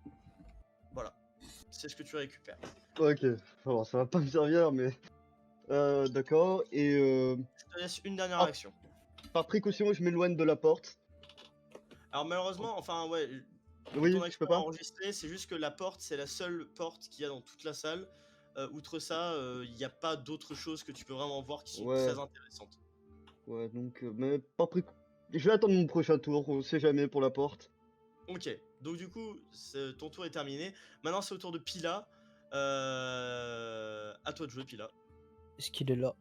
Voilà, c'est ce que tu récupères. Ok. Alors, ça va pas me servir, mais d'accord. Et Je te laisse une dernière par, action. par précaution, je m'éloigne de la porte. Alors malheureusement, enfin ouais, ton Oui, je action peux est pas. enregistrée, c'est juste que la porte, c'est la seule porte qu'il y a dans toute la salle. Outre ça, il n'y a pas d'autres choses que tu peux vraiment voir qui sont Ouais. très intéressantes. Ouais. Donc, mais par je vais attendre mon prochain tour. On sait jamais pour la porte. Ok, donc du coup, ton tour est terminé. Maintenant, c'est au tour de Pila. À toi de jouer, Pila. Est-ce qu'il est là?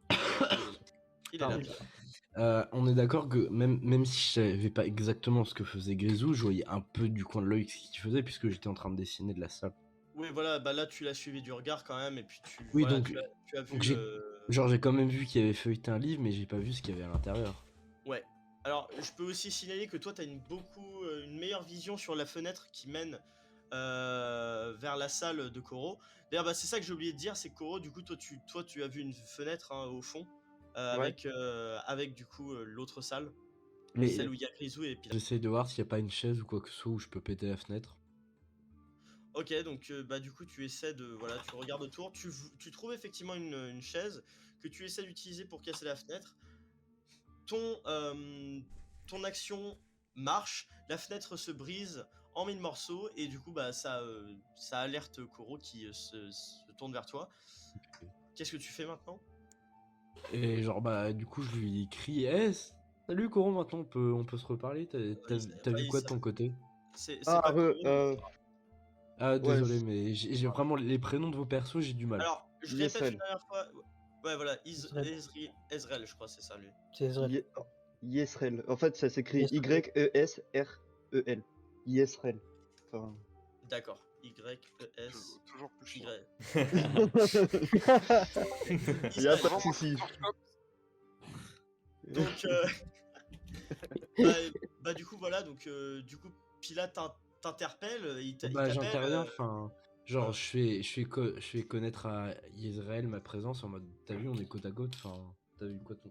Il est là, Pardon. Pila. On est d'accord que même si je savais pas exactement ce que faisait Grisou, je voyais un peu du coin de l'œil ce qu'il faisait puisque j'étais en train de dessiner de la salle. Oui, voilà, bah là, tu l'as suivi du regard quand même, et puis Oui, voilà, donc, tu as donc vu. j'ai quand même vu qu'il y avait feuilleté un livre, mais j'ai pas vu ce qu'il y avait à l'intérieur. Ouais. Alors, je peux aussi signaler que toi, tu as une meilleure vision sur la fenêtre qui mène vers la salle de Koro. D'ailleurs, bah, c'est ça que j'ai oublié de dire, c'est que Koro, du coup, toi, tu as vu une fenêtre hein, au fond, Ouais. avec du coup l'autre salle, Mais celle où il y a Grisou et Pila. j'essaye de voir s'il n'y a pas une chaise ou quoi que ce soit où je peux péter la fenêtre. Ok, donc bah du coup tu essaies voilà, tu regardes autour, tu trouves effectivement une chaise que tu essaies d'utiliser pour casser la fenêtre. Ton, ton action marche, la fenêtre se brise en 1000 morceaux et du coup bah ça alerte Koro qui se tourne vers toi. Qu'est-ce que tu fais maintenant? Et genre, bah, du coup, je lui crie: Salut Coron, maintenant on peut se reparler. T'as Il s- t'as enfin, vu quoi de ton côté? c'est Ah, pas Koro. Ah, Ouais, désolé, mais j'ai vraiment les prénoms de vos persos, j'ai du mal. Alors, je répète Yesrel. une dernière fois. Ouais, voilà, Ezreal. Ezreal, je crois, c'est ça lui. C'est Ezreal. Yesrel. En fait, ça s'écrit Yesrel. Y-E-S-R-E-L. Yesrel. Enfin... D'accord. Y-E-S. Toujours plus chiant. Y. Il y a pas Israël. de souci. Donc, bah, du coup, voilà, donc, du coup, Pila t'interpelle, il Bah, t'appelle. j'interviens, enfin, genre, ouais. je fais connaître à Yezreel ma présence en mode, t'as vu, on est côte à côte, enfin, t'as vu quoi ton...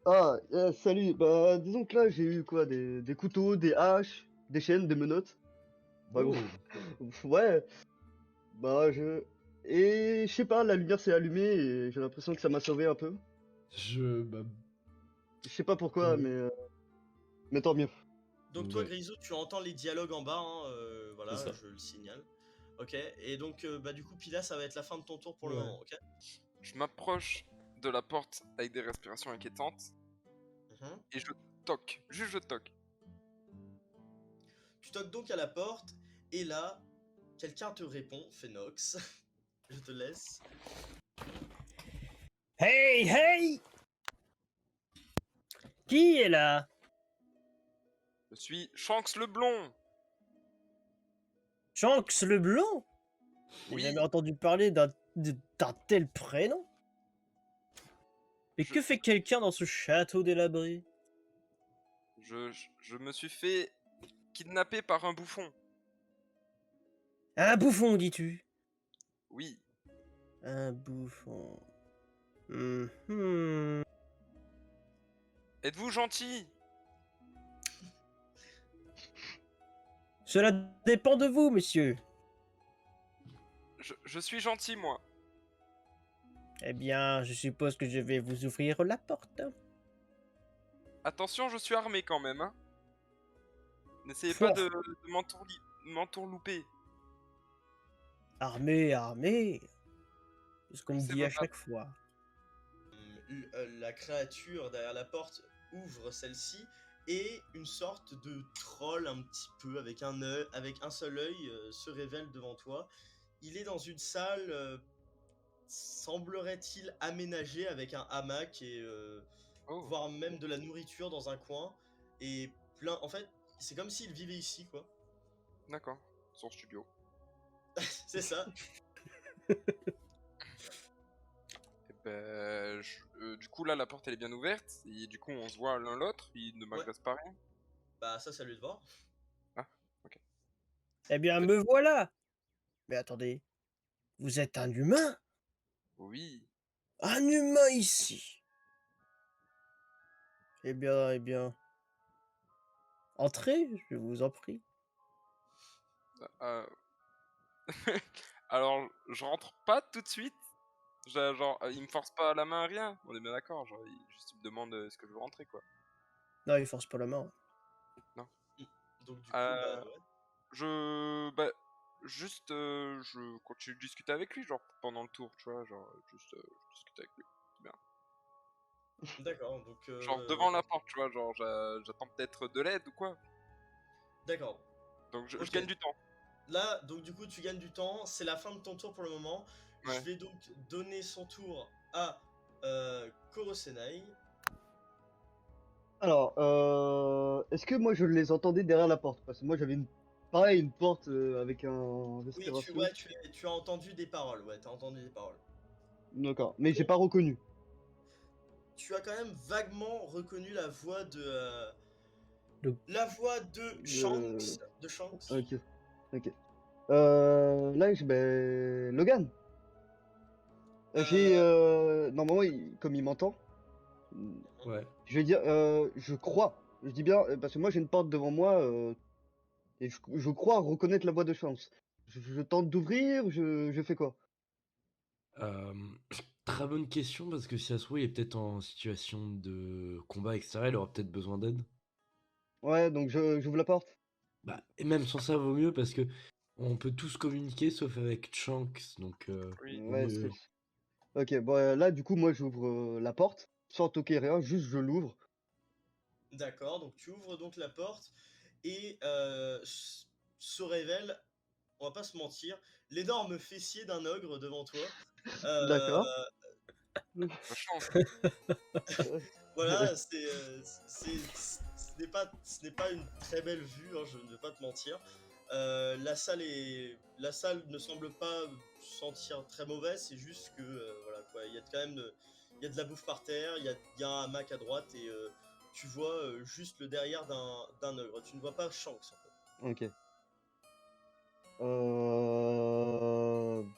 Ah, salut. Bah, disons que là, j'ai eu quoi, des couteaux, des haches, des chaînes, des menottes. Bah, Oh, ouais. Bah, je... Et je sais pas, la lumière s'est allumée et j'ai l'impression que ça m'a sauvé un peu. bah, Je sais pas pourquoi, mais tant mieux. Donc, toi, ouais. Grisou, tu entends les dialogues en bas, hein, voilà, C'est ça. je le signale. Ok, et donc, bah, du coup, Pila, ça va être la fin de ton tour pour le Ouais. moment, ok? Je m'approche de la porte avec des respirations inquiétantes Mhm. et je toque. Juste je toque. Tu toques donc à la porte, et là, quelqu'un te répond, Phénox. Je te laisse. Hey, hey! Qui est là? Je suis Shanks le blond. Shanks le Blanc? J'ai Oui. jamais entendu parler d'un tel prénom. Et Je- que fait quelqu'un dans ce château délabré? Je me suis fait kidnapper par un bouffon. Un bouffon, dis-tu? Oui. Un bouffon. Mhm. Êtes-vous gentil? Cela dépend de vous, monsieur. Je suis gentil, moi. Eh bien, je suppose que je vais vous ouvrir la porte. Attention, je suis armé quand même, hein. N'essayez Pouah. pas de m'entourlouper. Armé, armé. C'est ce qu'on me C'est dit à votre chaque fois. La créature derrière la porte ouvre celle-ci et une sorte de troll un petit peu avec un seul œil se révèle devant toi. Il est dans une salle, semblerait-il aménagée avec un hamac et Oh, voire même de la nourriture dans un coin et plein. En fait, c'est comme s'il vivait ici, quoi. d'accord. Son studio. C'est ça. Et ben, du coup, là, la porte, elle est bien ouverte. Et du coup, on se voit l'un l'autre. Il ne m'agresse pas rien. Bah ça, ça lui de voir. Ah, ok. Eh bien, me voilà. Mais attendez, vous êtes un humain? Oui. Un humain ici. Eh bien. Entrez, je vous en prie. Euh, Alors, je rentre pas tout de suite. Genre, il me force pas la main, rien. On est bien d'accord. Genre, juste il me demande est-ce que je veux rentrer, quoi. Non, il force pas la main. Donc du coup, Euh, bah ouais. Bah, juste, je continue de discuter avec lui, genre, pendant le tour, tu vois. Genre, juste, je discute avec lui. C'est bien. D'accord, donc Genre, devant la porte, tu vois. Genre, j'attends peut-être de l'aide ou quoi. d'accord. Donc, je Ok. gagne du temps. Là, donc du coup, tu gagnes du temps. C'est la fin de ton tour pour le moment. Je Ouais. vais donc donner son tour à Korosenai. Alors, est-ce que moi je les entendais derrière la porte? Parce que moi j'avais pareil, une porte avec un Oui, respiration. tu as entendu des paroles. Ouais, t'as entendu des paroles. D'accord, mais j'ai pas reconnu. Tu as quand même vaguement reconnu la voix de Le- la voix de Euh, Shanks. De Shanks. Ok, ok. Là, Logan. Normalement, comme il m'entend, Ouais. je vais dire, je crois. Je dis bien, parce que moi j'ai une porte devant moi, et je crois reconnaître la voix de Chance. Je tente d'ouvrir, je fais quoi? Euh, Très bonne question, parce que si ça se trouve, il est peut-être en situation de combat extérieur, il aura peut-être besoin d'aide. Ouais, donc j'ouvre la porte. Bah, et même sans ça, vaut mieux, parce que on peut tous communiquer, sauf avec Shanks, donc Oui. vaut Ouais, mieux... Ok, bon, là, du coup, moi, j'ouvre la porte, sans toquer rien, juste je l'ouvre. D'accord, donc tu ouvres donc la porte et se révèle on va pas se mentir, l'énorme fessier d'un ogre devant toi. D'accord. Euh, Franchement, voilà, ce n'est pas une très belle vue, hein, je ne vais pas te mentir. La salle ne semble pas sentir très mauvais, c'est juste que voilà quoi, il y a quand même il y a de la bouffe par terre, il y a un hamac à droite et tu vois juste le derrière d'un ogre. Tu ne vois pas Shanks en fait. Ok.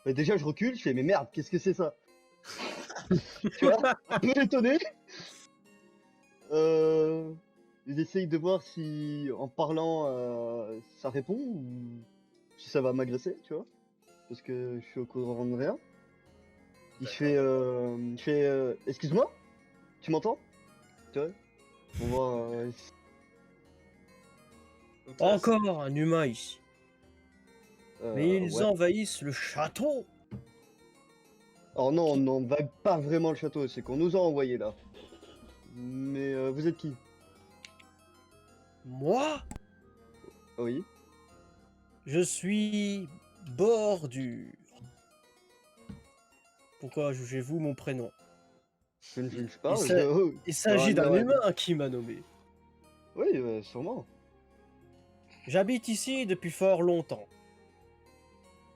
Bah déjà, je recule, je fais, mais merde, qu'est-ce que c'est ça? Tu vois, un peu étonné. J'essaye de voir si, en parlant, ça répond ou si ça va m'agresser, tu vois. Parce que je suis au courant de rien. Excuse-moi, tu m'entends? Tu vois, on voit. Donc là, Encore un humain ici. Mais ils Ouais. envahissent le château. Alors non, on n'envahit pas vraiment le château, c'est qu'on nous a envoyés là. Mais vous êtes qui? Moi, Oui. je suis Bordure. Pourquoi jugez-vous mon prénom? Je ne juge pas. Il s'a- oh, Il s'agit d'un ouais. humain qui m'a nommé. Oui, sûrement. J'habite ici depuis fort longtemps.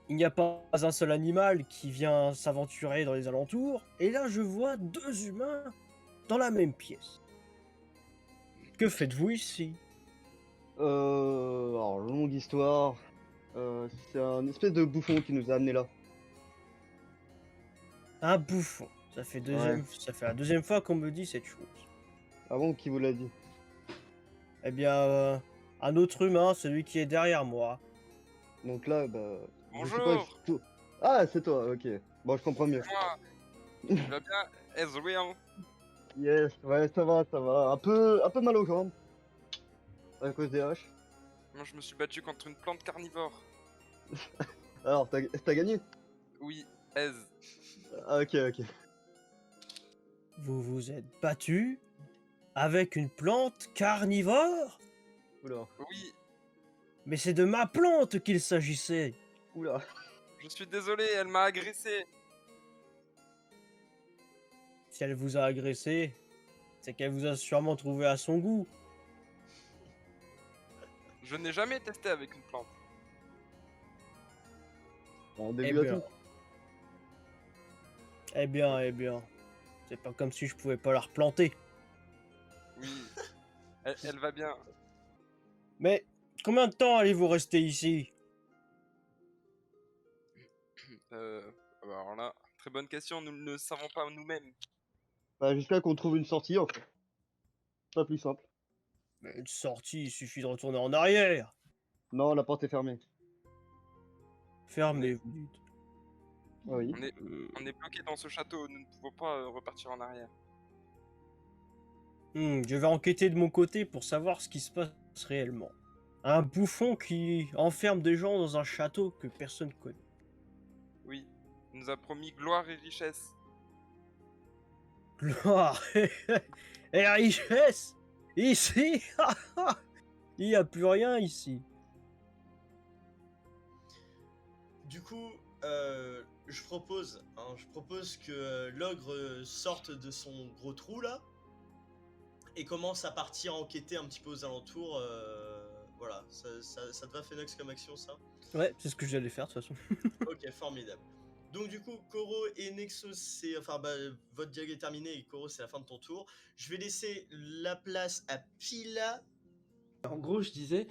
Il n'y a pas un seul animal qui vient s'aventurer dans les alentours, et là je vois 2 humains dans la même pièce. Que faites-vous ici? Alors, longue histoire. C'est un espèce de bouffon qui nous a amenés là. Un bouffon. Ça fait la deuxième fois qu'on me dit cette chose. Ah bon, qui vous l'a dit? Eh bien, un autre humain, celui qui est derrière moi. Donc là, bah. Je sais pas. bonjour. Ah, c'est toi, ok. Bon, je comprends mieux. Moi, tu vas bien, Ezreal? Yes, ouais, ça va, ça va. Un peu mal aux jambes. À cause des haches. Moi, je me suis battu contre une plante carnivore. Alors, t'as gagné? Oui, Ez. Ah, ok, ok. Vous vous êtes battu avec une plante carnivore? Oula. Oui, Mais c'est de ma plante qu'il s'agissait. Oula. je suis désolé, elle m'a agressé. Si elle vous a agressé, c'est qu'elle vous a sûrement trouvé à son goût. Je n'ai jamais testé avec une plante. Bon, Eh début à bien. tout. Eh bien. C'est pas comme si je pouvais pas la replanter. Oui, elle va bien. Mais combien de temps allez-vous rester ici? Alors là, très bonne question, nous ne le savons pas nous-mêmes. Bah, jusqu'à qu'on trouve une sortie, en fait. Pas plus simple. Mais une sortie, il suffit de retourner en arrière. Non, la porte est fermée. Fermez, vous dites. Ah oui. On est bloqué dans ce château, nous ne pouvons pas repartir en arrière. Je vais enquêter de mon côté pour savoir ce qui se passe réellement. Un bouffon qui enferme des gens dans un château que personne connaît. Oui, il nous a promis gloire et richesse. Gloire et richesse ici. Il n'y a plus rien ici. Du coup, je propose que l'ogre sorte de son gros trou là et commence à partir enquêter un petit peu aux alentours. Voilà, ça te va Phénox comme action ça? Ouais, c'est ce que j'allais faire de toute façon. Ok, formidable. Donc du coup, Koro et Nexus, votre dialogue est terminé et Koro, c'est la fin de ton tour. Je vais laisser la place à Pila. En gros, je disais,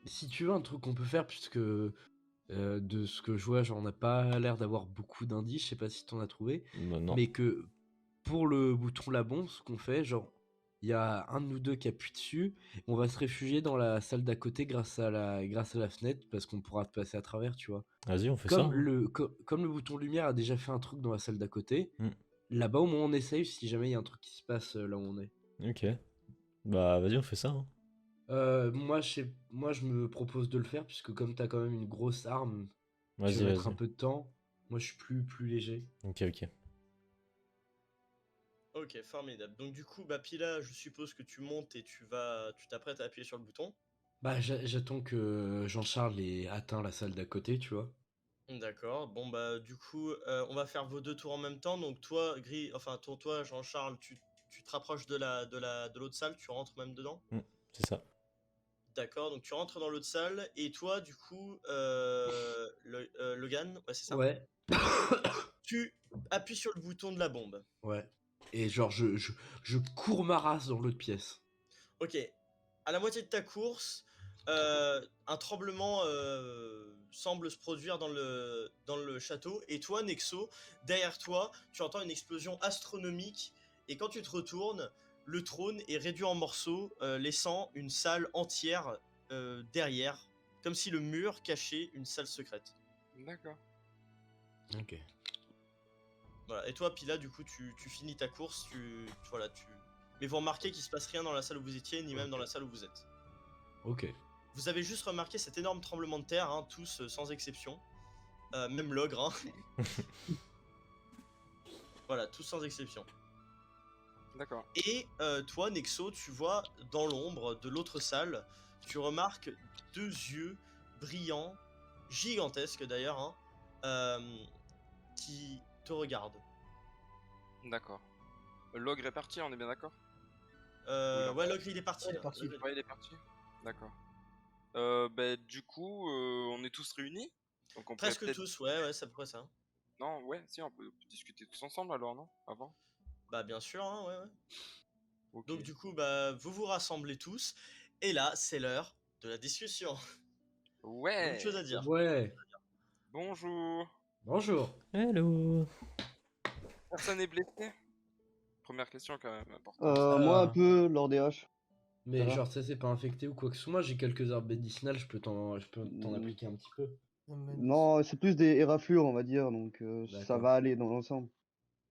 si tu veux un truc qu'on peut faire, puisque de ce que je vois, genre, on n'a pas l'air d'avoir beaucoup d'indices, je sais pas si t'en as trouvé, Non. mais que pour le bouton Labon, ce qu'on fait, genre, il y a un de nous deux qui appuie dessus, on va se réfugier dans la salle d'à côté grâce à la fenêtre, parce qu'on pourra passer à travers, tu vois. Vas-y, on fait ça. Comme Hein. comme le bouton lumière a déjà fait un truc dans la salle d'à côté, Mm. là-bas au moins on essaye si jamais il y a un truc qui se passe là où on est. Ok. Bah, vas-y, on fait ça. Hein. Moi je me propose de le faire puisque comme t'as quand même une grosse arme, tu Vas-y, vas mettre un vas-y. peu de temps. Moi je suis plus léger. Ok, ok. Ok, formidable. Donc du coup, Pila, je suppose que tu montes et tu t'apprêtes à appuyer sur le bouton. Bah, j'attends que Jean-Charles ait atteint la salle d'à côté, tu vois. D'accord. Bon bah du coup, on va faire vos 2 tours en même temps. Donc toi, toi Jean-Charles, tu te rapproches de l'autre salle, tu rentres même dedans? C'est ça. D'accord, donc tu rentres dans l'autre salle et toi du coup, Logan, ouais c'est ça? Ouais. Tu appuies sur le bouton de la bombe. Ouais. Et genre, je cours ma race dans l'autre pièce. Ok, à la moitié de ta course, un tremblement semble se produire dans le château, et toi, Nexo, derrière toi, tu entends une explosion astronomique, et quand tu te retournes, le trône est réduit en morceaux, laissant une salle entière derrière, comme si le mur cachait une salle secrète. D'accord. Ok. Voilà. Et toi, Pila, du coup, tu finis ta course, voilà, Mais vous remarquez qu'il se passe rien dans la salle où vous étiez, ni même dans la salle où vous êtes. Ok. Vous avez juste remarqué cet énorme tremblement de terre, hein, tous sans exception. Même l'ogre, hein. Voilà, tous sans exception. D'accord. Et toi, Nexo, tu vois dans l'ombre de l'autre salle, tu remarques 2 yeux brillants, gigantesques d'ailleurs, hein, qui te regardent. D'accord. L'ogre est parti, on est bien d'accord? Oui, non. Ouais, l'ogre il est parti. Ouais, il est là. parti. L'ogre, Ouais, il est parti. D'accord. Du coup, on est tous réunis. Donc on pourrait presque peut-être. tous, ouais, c'est à peu près ça. Non, ouais, si, on peut discuter tous ensemble alors, non? Avant? Bah bien sûr, hein, ouais. Ok. Donc du coup, bah, vous vous rassemblez tous, et là, c'est l'heure de la discussion. Beaucoup de choses à Ouais! dire. Ouais. Bonjour! Bonjour. Hello. Personne n'est blessé? Première question quand même importante. Moi, un Ah. peu, lors des haches. Mais va. genre, ça c'est pas infecté ou quoi que ce soit. Moi, j'ai quelques herbes médicinales, je peux t'en Mm. appliquer un petit peu. Non, c'est plus des éraflures, on va dire, donc ça D'accord. va aller dans l'ensemble.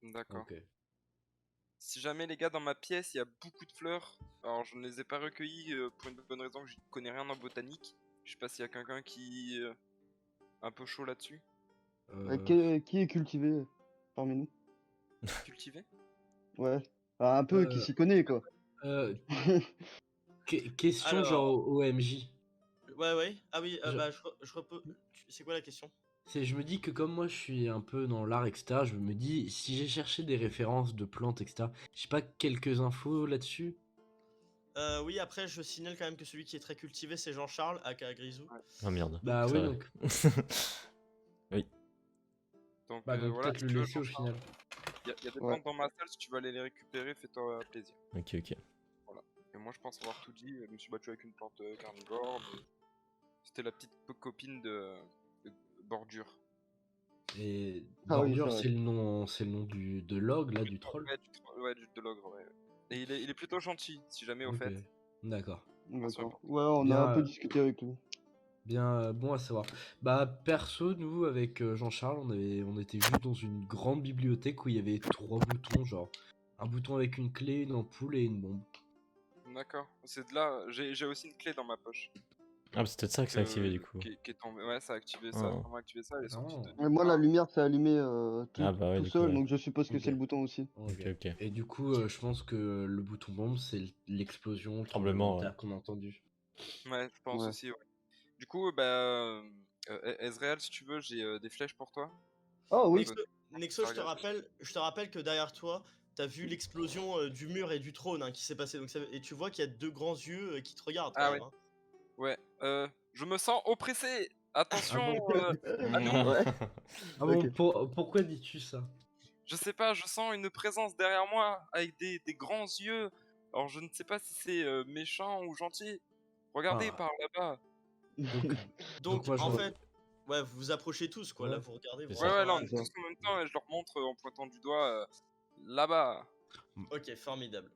D'accord. Ok. Si jamais les gars dans ma pièce il y a beaucoup de fleurs, alors je ne les ai pas recueillies pour une bonne raison que je connais rien en botanique. Je sais pas s'il y a quelqu'un qui est un peu chaud là-dessus. Qui est cultivé parmi nous? Cultivé? Ouais. Enfin, un peu, qui s'y connaît, quoi. euh, question Alors, genre OMJ. ouais. Ah oui, Je- bah je repose. C'est quoi la question? Je me dis que comme moi je suis un peu dans l'art, etc., je me dis, si j'ai cherché des références de plantes, etc., j'ai pas quelques infos là-dessus? Oui, après, je signale quand même que celui qui est très cultivé, c'est Jean-Charles, aka Grisou. Ah merde. Bah oui, Ça- donc, Oui. Donc, donc voilà, peut-être si le tu veux, laisser au Jean-Charles, final. il y a des Ouais. plantes dans ma salle, si tu veux aller les récupérer, fais-toi plaisir. Ok. Et moi je pense avoir tout dit, je me suis battu avec une plante carnivore, mais c'était la petite copine de bordure. Et Ah oui, Bordure, c'est vrai. c'est le nom de l'ogre, là, du troll. Ouais, de l'ogre, ouais. Et il est plutôt gentil, si jamais au Ok. fait. D'accord. D'accord. Ouais, on Bien, a un peu discuté avec lui. Bien bon à savoir. Bah perso, nous avec Jean-Charles, on était juste dans une grande bibliothèque où il y avait 3 boutons, genre un bouton avec une clé, une ampoule et une bombe. D'accord, c'est de là, j'ai aussi une clé dans ma poche. Ah, bah, c'est peut-être ça que c'est activé du coup. Qui est tombée. Ouais, ça a activé ça, Ah. vraiment activé ça, elle est sortie Oh. de Et moi, la lumière s'est allumée Ah bah ouais, tout du coup, seul, ouais. donc je suppose que Ok. c'est le bouton aussi. Ok. Et du coup, je pense que le bouton bombe, c'est l'explosion, le Tremblement, tremblement de terre qu'on a entendu. Ouais, je pense Ouais. aussi, ouais. Du coup, Ezreal, si tu veux, j'ai des flèches pour toi. Ah oui. Nexo, je te rappelle que derrière toi, t'as vu l'explosion du mur et du trône, hein, qui s'est passé. Et tu vois qu'il y a 2 grands yeux qui te regardent quand Ah même, ouais. hein. Ouais, je me sens oppressé. Attention, Ouais. Ah bon, Ok. pourquoi dis-tu ça? je sais pas, je sens une présence derrière moi avec des grands yeux. Alors je ne sais pas si c'est méchant ou gentil. Regardez Ah, par là-bas. Donc moi, je en re- fait, ouais, vous vous approchez tous, quoi. Là, Ouais. vous regardez, C'est vous ça. Ouais, là on regardez. est C'est ça. tous en même temps et je leur montre en pointant du doigt là-bas. Ok, formidable.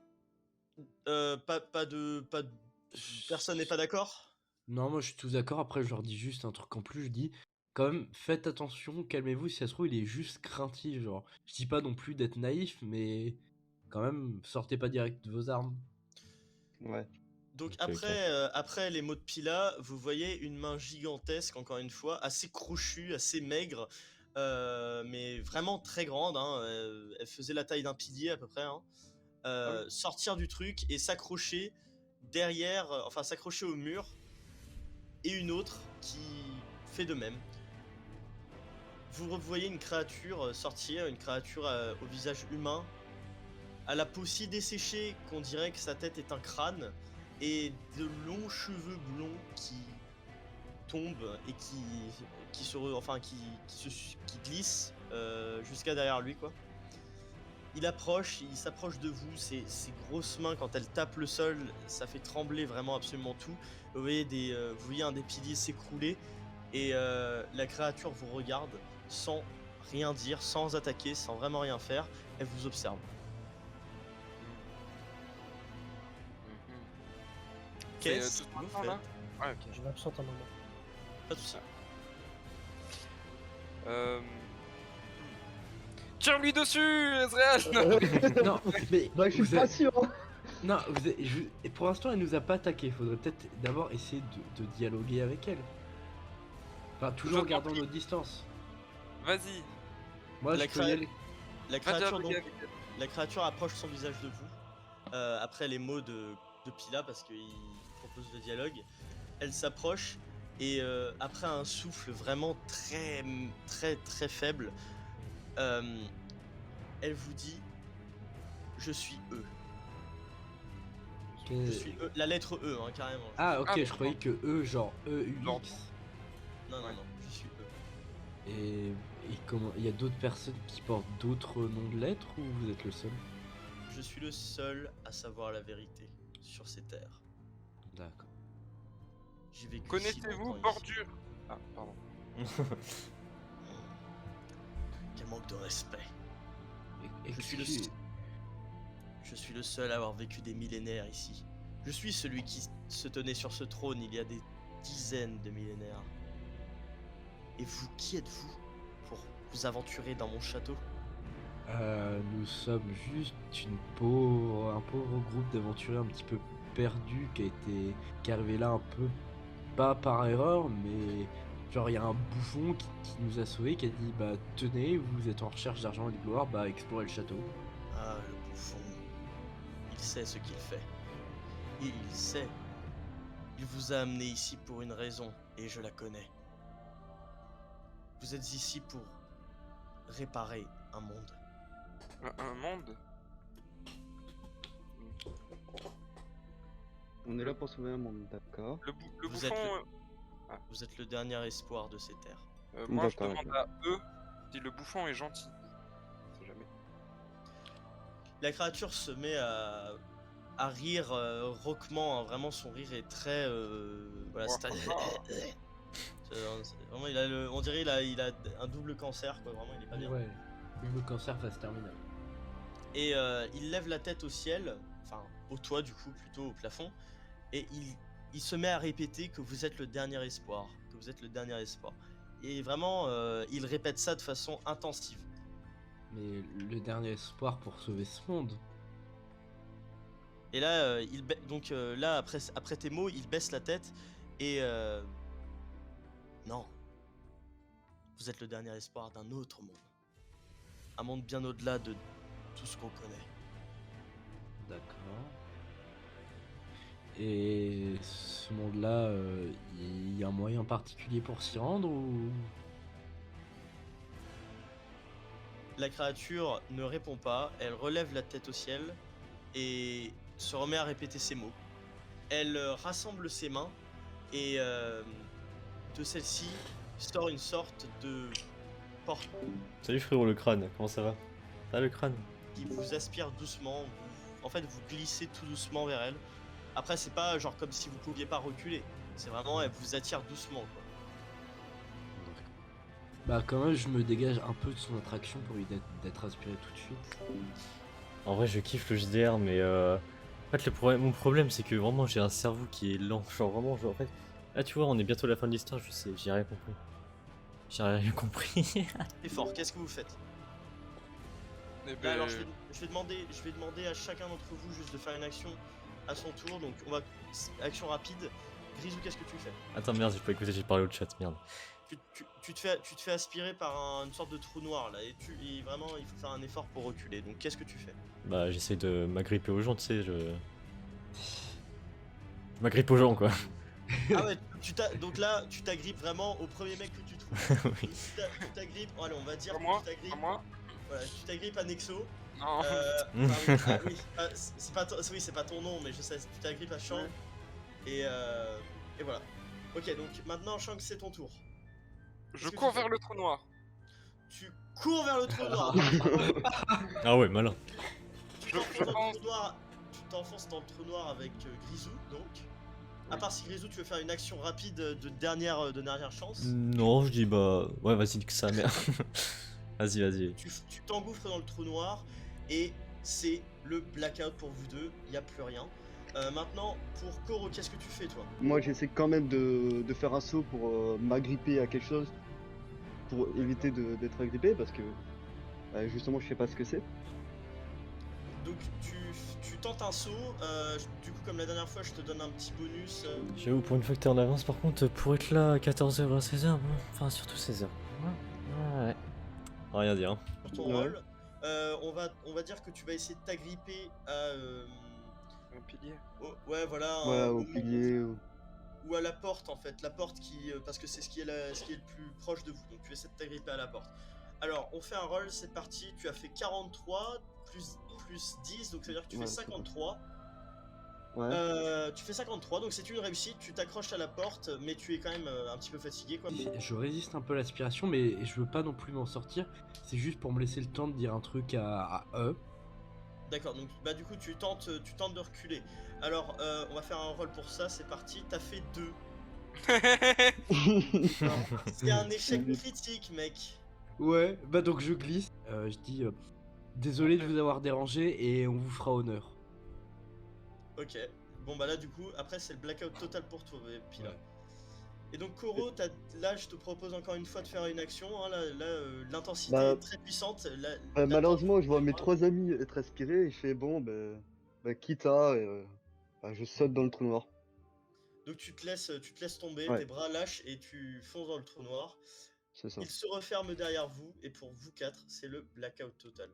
Personne n'est pas d'accord? Non, moi je suis tout d'accord. Après, je leur dis juste un truc en plus. Je dis, quand même, faites attention, calmez-vous. Si ça se trouve, il est juste craintif. Genre, je dis pas non plus d'être naïf, mais quand même, sortez pas direct de vos armes. Ouais. Donc Ok. après les mots de Pila, vous voyez une main gigantesque, encore une fois, assez crochue, assez maigre, mais vraiment très grande, hein, elle faisait la taille d'un pilier à peu près, hein, Ah oui. sortir du truc et s'accrocher derrière, enfin s'accrocher au mur, et une autre qui fait de même. Vous voyez une créature sortir, une créature au visage humain, à la peau si desséchée qu'on dirait que sa tête est un crâne, et de longs cheveux blonds qui tombent et qui glissent jusqu'à derrière lui, quoi. Il s'approche de vous, ses grosses mains, quand elles tapent le sol, ça fait trembler vraiment absolument tout. Vous voyez un des piliers s'écrouler, et la créature vous regarde sans rien dire, sans attaquer, sans vraiment rien faire. Elle vous observe. Qu'est-ce tout que vous ce temps là faites? Ouais, ok. Je m'absente un moment. Pas de soucis. Tire-lui dessus, Ezreal. Non, mais Bah, je suis vous pas êtes- sûr. Hein. Non, et pour l'instant, elle nous a pas attaqué. Faudrait peut-être d'abord essayer de dialoguer avec elle. Enfin, toujours en t'en gardant prie. notre distance. Vas-y. Moi, La je peux y aller. La Va créature, dialoguer donc, avec elle. la créature approche son visage de vous, après les mots de Pila, parce qu'il propose le dialogue. Elle s'approche, et après un souffle vraiment très très très faible, elle vous dit: je suis eux. Je suis eux. La lettre E, hein, carrément. Ah, ok, Ah, je croyais que E, genre Genre. EUX. Non, ouais. non, je suis eux. Et comment. Il y a d'autres personnes qui portent d'autres noms de lettres ou vous êtes le seul? Je suis le seul à savoir la vérité sur ces terres. D'accord. J'ai vécu si Connaissez-vous longtemps ici. Bordure? Ah, pardon. Quel manque de respect. Je suis le Excuse- Je suis le seul à avoir vécu des millénaires ici. Je suis celui qui se tenait sur ce trône il y a des dizaines de millénaires. Et vous, qui êtes-vous pour vous aventurer dans mon château? Nous sommes juste un pauvre groupe d'aventuriers un petit peu perdus qui est arrivé là un peu, pas par erreur, mais genre il y a un bouffon qui nous a sauvés, qui a dit bah tenez, vous êtes en recherche d'argent et de gloire, bah explorez le château. Ah, le bouffon. Il sait ce qu'il fait. Il sait. Il vous a amené ici pour une raison, et je la connais. Vous êtes ici pour réparer un monde. Un monde? On est là pour sauver un monde, d'accord. Le Vous bouffon. êtes Vous êtes le dernier espoir de ces terres. Moi, je D'accord, demande à eux si le bouffon est gentil. On sait jamais. La créature se met à rire rauquement, hein. Vraiment son rire est très voilà, c'est vraiment on dirait il a un double cancer, quoi. Vraiment il est pas bien. Ouais, le cancer ça se termine. Et il lève la tête au ciel, enfin au toit du coup, plutôt au plafond, et il se met à répéter que vous êtes le dernier espoir, que vous êtes le dernier espoir. Et vraiment il répète ça de façon intensive. Mais le dernier espoir pour sauver ce monde. Et là, là après tes mots, il baisse la tête et non, vous êtes le dernier espoir d'un autre monde, un monde bien au-delà de tout ce qu'on connaît. D'accord. Et ce monde-là, il y a un moyen particulier pour s'y rendre ou... La créature ne répond pas, elle relève la tête au ciel et se remet à répéter ses mots. Elle rassemble ses mains et de celle-ci sort une sorte de porte Salut frérot le crâne, comment ça va? Ah le crâne? qui vous aspire doucement. En fait, vous glissez tout doucement vers elle. Après, c'est pas genre comme si vous pouviez pas reculer. C'est vraiment, elle vous attire doucement, quoi. Bah quand même, je me dégage un peu de son attraction pour lui d'être aspiré tout de suite. En vrai je kiffe le JDR mais en fait mon problème c'est que vraiment j'ai un cerveau qui est lent. Genre vraiment, en fait... Là tu vois on est bientôt à la fin de l'histoire, je sais, j'ai rien compris. J'ai rien compris. C'est fort, qu'est-ce que vous faites? Eh Là, ben, alors, je vais demander à chacun d'entre vous juste de faire une action à son tour. Donc, action rapide. Grisou, qu'est-ce que tu fais? Attends merde, j'ai pas écouté, j'ai parlé au chat, merde. Tu te fais aspirer par une sorte de trou noir là, et vraiment il faut faire un effort pour reculer. Donc qu'est-ce que tu fais? Bah j'essaie de m'agripper aux gens, tu sais, je m'agrippe aux gens quoi. Ah ouais, tu Donc là, tu t'agrippes vraiment au premier mec que tu trouves. Oui. Tu t'agrippes, allez, on va dire Pas que moi, tu t'agrippes. pas moi. Voilà, tu t'agrippes à Nexo. Non. C'est pas ton nom, mais je sais, tu t'agrippes à Shang. Ouais. Et voilà. Ok, donc maintenant, Shang, c'est ton tour. Je Qu'est-ce que cours tu fais vers le trou noir. Tu cours vers le trou noir. Ah ouais, malin. Tu Je t'enfonces dans le pense- trou noir. Tu t'enfonces dans le trou noir avec Grisou, donc. À part si Grisou, tu veux faire une action rapide de dernière chance. Non, je dis bah. Ouais, vas-y, que ça merde. Vas-y. Tu t'engouffres dans le trou noir et c'est le blackout pour vous deux. Il n'y a plus rien. Maintenant, pour Koro, qu'est-ce que tu fais, toi? Moi, j'essaie quand même de faire un saut pour m'agripper à quelque chose, pour éviter d'être agrippé, parce que justement, je sais pas ce que c'est. Donc, tu tentes un saut. Du coup, comme la dernière fois, je te donne un petit bonus. J'avoue, pour une fois que t'es en avance, par contre, pour être là à 14h à 16h, bon, enfin, surtout 16h. Ouais. Rien dire. Hein. Sur ton Ouais. rôle. On va dire que tu vas essayer de t'agripper à. Mon pilier. Ouais, voilà. Ouais, au au mur pilier. ou à la porte, en fait. La porte qui. Parce que c'est ce qui est le plus proche de vous. Donc, tu essaies de t'agripper à la porte. Alors, on fait un roll, c'est parti. Tu as fait 43 plus 10, donc ça veut dire que tu Ouais, fais c'est 53. Ouais. Tu fais 53, donc c'est une réussite. Tu t'accroches à la porte, mais tu es quand même un petit peu fatigué, quoi. Je résiste un peu à l'aspiration, mais je veux pas non plus m'en sortir. C'est juste pour me laisser le temps de dire un truc à eux. D'accord, donc bah du coup tu tentes de reculer. Alors on va faire un roll pour ça, c'est parti. T'as fait 2. C'est un échec critique, mec. Ouais, bah donc je glisse. Je dis désolé de vous avoir dérangé et on vous fera honneur. Ok. Bon bah là du coup, après c'est le blackout total pour toi, puis là. Ouais. Et donc Koro, là je te propose encore une fois de faire une action. Hein, l'intensité Bah, est très puissante. La malheureusement, je vois tension mes est 3 amis être aspirés et je fais bon, quitte à, je saute dans le trou noir. Donc tu te laisses tomber, Ouais. tes bras lâchent et tu fonces dans le trou noir. C'est ça. Il se referme derrière vous et pour vous 4, c'est le blackout total.